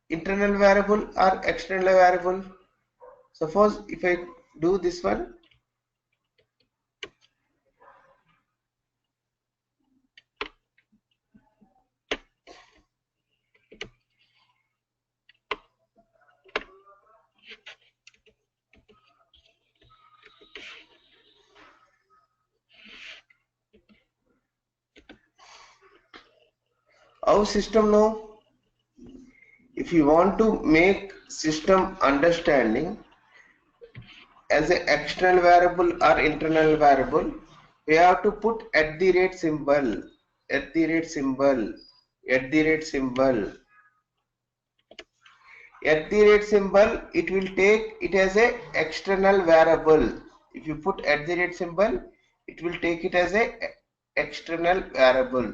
internal variable or external variable? Suppose if I do this one, how system know? If you want to make system understanding as an external variable or internal variable, we have to put at the rate symbol, at the rate symbol, at the rate symbol. At the rate symbol, it will take it as a external variable. If you put at the rate symbol, it will take it as a external variable.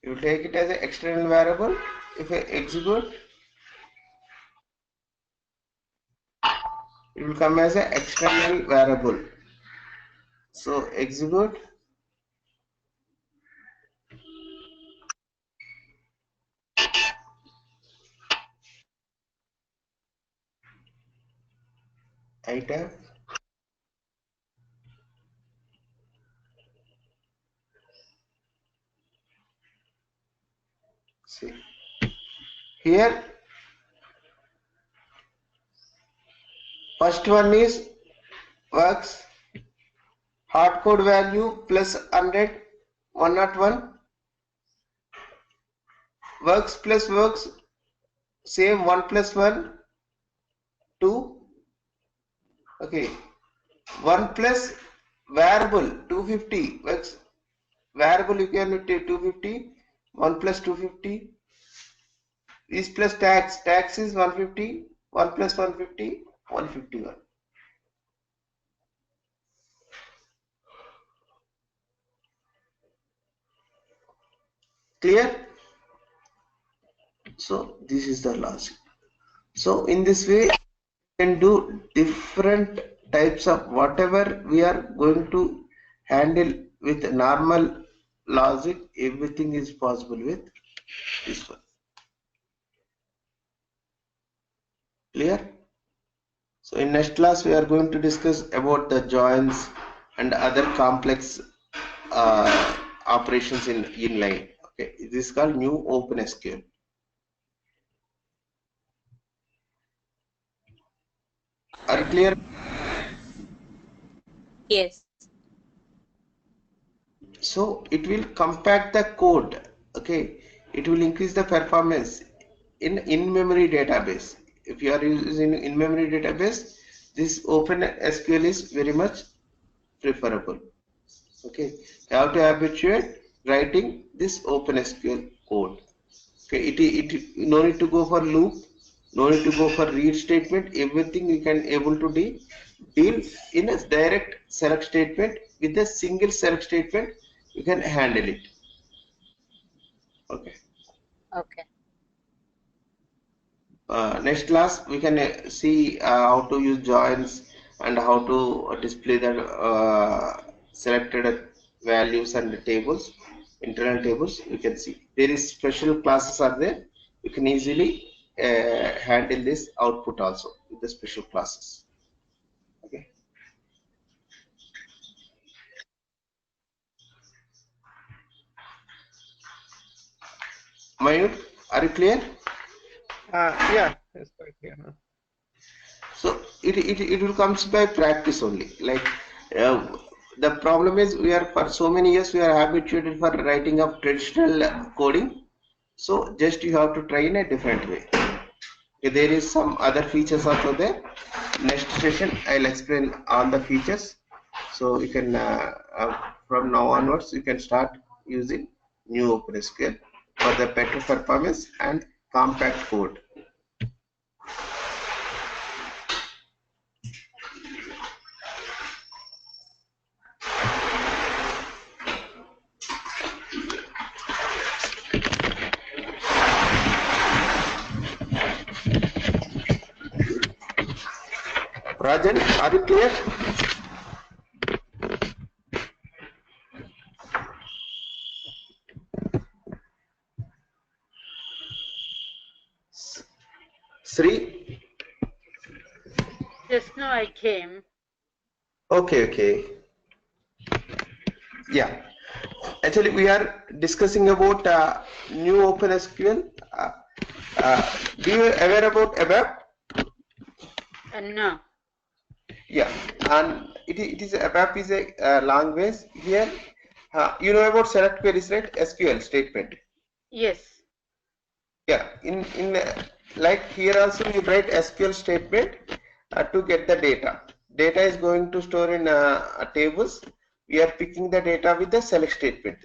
You will take it as an external variable. If I execute, it will come as an external variable. So execute. I tab. See here, first one is works hardcode value plus 100 101, works plus works same 1 plus 1 2. Okay, 1 plus variable 250 works variable you can take 250, 1 plus 250 is plus tax is 150, 1 plus 150 151. Clear? So this is the logic. So in this way we can do different types of whatever we are going to handle with normal logic. Everything is possible with this one. Clear? So in next class we are going to discuss about the joins and other complex operations in inline. Okay, this is called new OpenSQL. Are you clear? Yes. So it will compact the code. Okay, it will increase the performance in in-memory database. If you are using in-memory database, this OpenSQL is very much preferable. Okay, you have to habituate writing this OpenSQL code. Okay, it no need to go for loop, no need to go for read statement. Everything you can able to deal in a direct select statement. With a single select statement you can handle it. Okay. Okay. Next class we can see how to use joins and how to display the selected values and the tables, internal tables. You can see there is special classes are there. You can easily handle this output also with the special classes. Okay. Mayur, are you clear? Yeah, it's quite clear. So it will comes by practice only. Like the problem is we are for so many years we are habituated for writing of traditional coding. So just you have to try in a different way. Okay, there is some other features also there. Next session I'll explain all the features. So you can from now onwards you can start using new OpenSQL for the better performance and compact code. Rajan, are you clear? Sri? Just now I came. Okay. Yeah. Actually, we are discussing about new OpenSQL. Do you aware about ABAP? No. Yeah, and it is ABAP is a language here. You know about select queries, right? SQL statement. Yes. Yeah, in like here also you write SQL statement to get the data. Data is going to store in tables. We are picking the data with the select statement.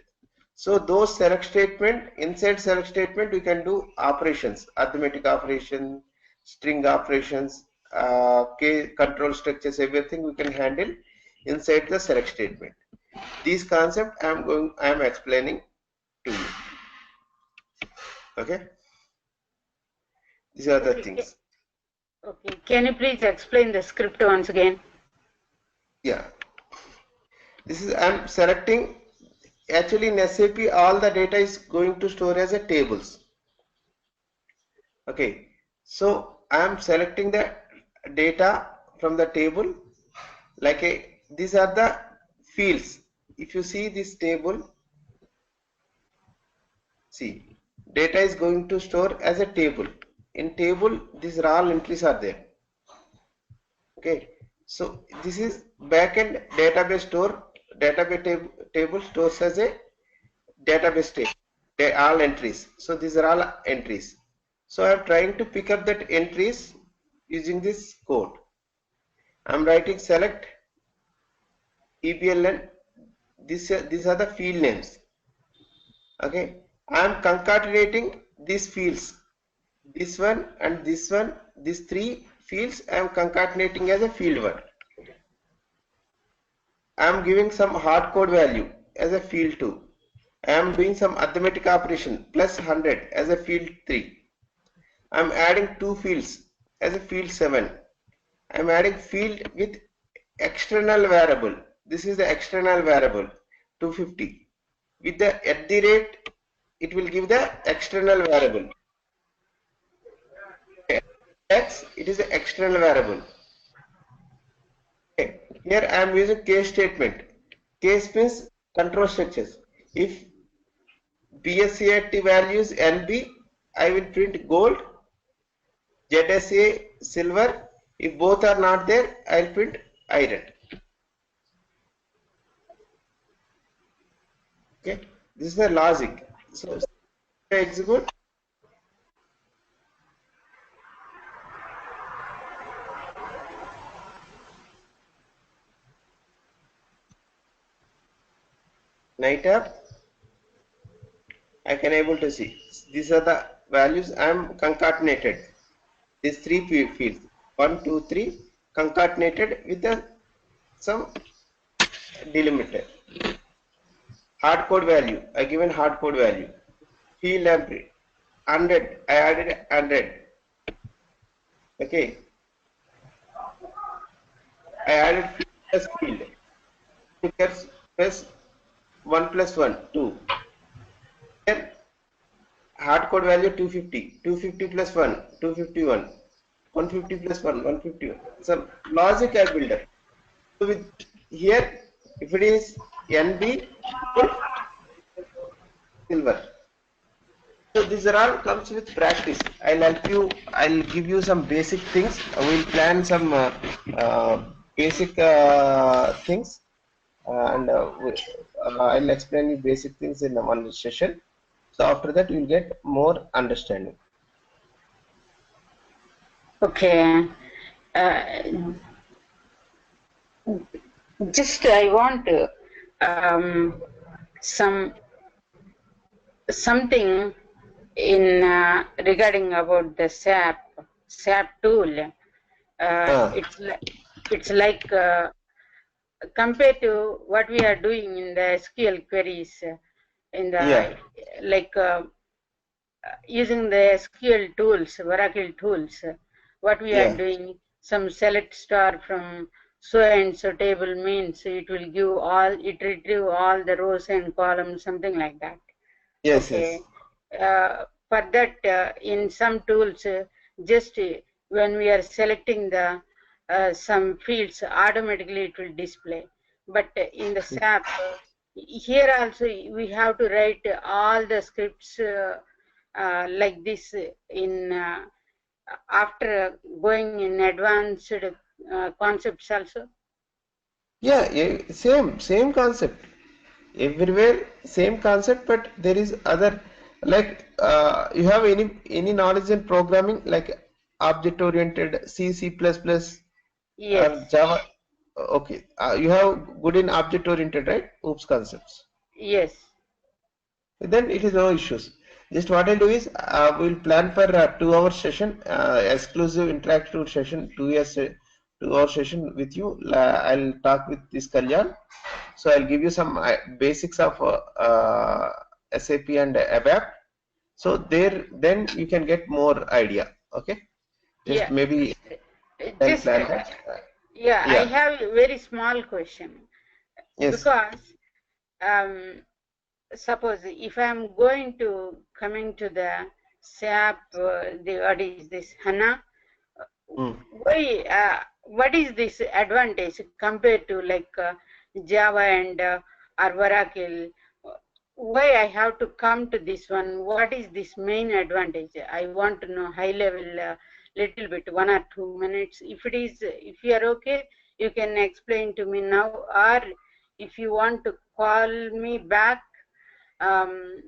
So those select statement, inside select statement we can do operations, arithmetic operation, string operations, control structures, everything we can handle inside the select statement. These concepts I am explaining to you. Okay. These are the things. Okay. Can you please explain the script once again? Yeah. This is I'm selecting. Actually, in SAP, all the data is going to store as a tables. Okay. So I am selecting the data from the table. Like these are the fields. If you see this table, see data is going to store as a table. In table, these are all entries are there. Okay, so this is backend database store. Database table stores as a database table. They all entries. So these are all entries. So I am trying to pick up that entries using this code. I am writing select EBLN. These are the field names. Okay, I am concatenating these fields. This one and this one. These three fields I am concatenating as a field one. I am giving some hard code value as a field 2. I am doing some arithmetic operation plus 100 as a field 3. I am adding two fields as a field 7. I am adding field with external variable. This is the external variable 250. With the @ it will give the external variable. X, it is the external variable. Okay. Here I am using case statement. Case means control structures. If BSCAT values NB, I will print gold. ZSA silver. If both are not there, I will print iron. Okay, this is the logic. So execute. Night app. I can able to see. These are the values I am concatenated. These three fields 1, 2, 3 concatenated with the some delimiter. Hard code value, I given hard code value. Field entry 100, I added 100. Okay. I added field plus field. Indicators plus 1 plus 1, 2. Here, hard code value 250. 250 plus 1, 251. 150 plus 1, 151. So logic I builder. So with here, if it is NB, silver. So these are all comes with practice. I'll help you. I'll give you some basic things. We'll plan some basic things, and I'll explain you basic things in one session. So after that, you'll get more understanding. Okay. Just I want something in regarding about the SAP tool. It's like compared to what we are doing in the SQL queries in the like using the SQL tools, Oracle tools. What we are doing, some select star from so and so table means it will give all, it retrieve all the rows and columns, something like that. Yes, okay. For that, in some tools, just when we are selecting the some fields, automatically it will display. But in the SAP, here also we have to write all the scripts like this in after going in advanced concepts also. Yeah, same concept. Everywhere same concept, but there is other, like you have any knowledge in programming, like object oriented C, C++, yes. Java. Okay, you have good in object oriented, right? OOPS concepts. Yes. Then it is no issues. Just what I'll do is we'll plan for a 2-hour session, exclusive interactive session, 2-hour session with you. I'll talk with this Kalyan. So I'll give you some basics of SAP and ABAP. So then you can get more idea. Okay. Just maybe just plan that. Yeah, I have a very small question. Yes. Because suppose if I am going to coming to the SAP, what is this HANA? Why? What is this advantage compared to like Java and or Oracle? Why I have to come to this one? What is this main advantage? I want to know high level, little bit, 1 or 2 minutes. If it is, if you are okay, you can explain to me now, or if you want to call me back,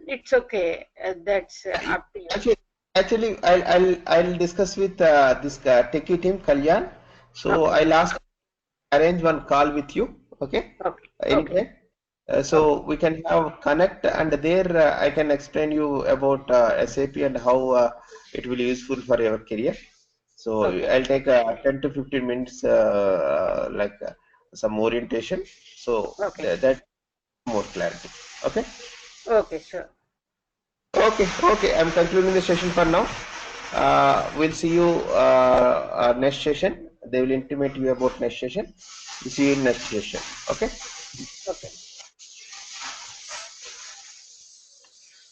it's okay. That's up to you. Actually, I'll discuss with this techie team, Kalyan. So I'll arrange one call with you. Okay. Anytime. So we can have connect, and there I can explain you about SAP and how it will be useful for your career. So I'll take 10 to 15 minutes, like some orientation. So that more clarity. Okay. Okay, sure. Okay. I'm concluding the session for now. We'll see you next session. They will intimate you about next session. We'll see you in next session. Okay.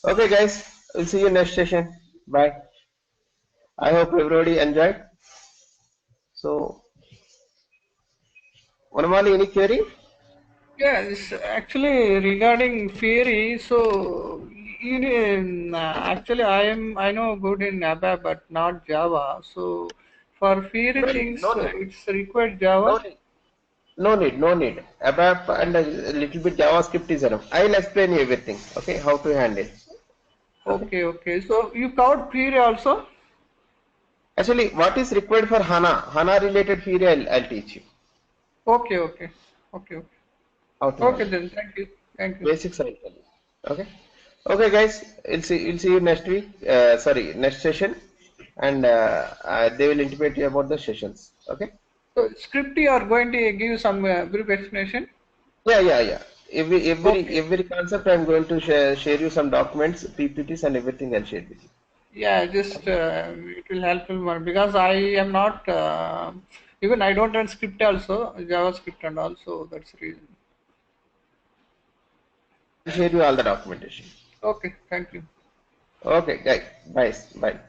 Okay, guys. We'll see you next session. Bye. I hope everybody enjoyed. So, Vanamali, any query? Yes, actually regarding Fieri, so actually I know good in ABAP but not Java. So for Fieri things, it's required Java. No need. ABAP and a little bit JavaScript is enough. I will explain you everything. Okay, how to handle. Okay. So you covered Fieri also? Actually, what is required for HANA related Fieri, I'll teach you. Okay. How to handle. Then, thank you. Basics I'll tell you. Okay, guys. We'll see you next week. Next session, and they will intimate you about the sessions. Okay. So script you are going to give some brief explanation. Yeah. Every concept I'm going to share you some documents, PPTs, and everything I'll share with you. Yeah, just it will help me more because I am not Even I don't run script also, JavaScript and also that's the reason. I'll share you all the documentation. Okay, thank you. Okay, guys. Bye. Bye.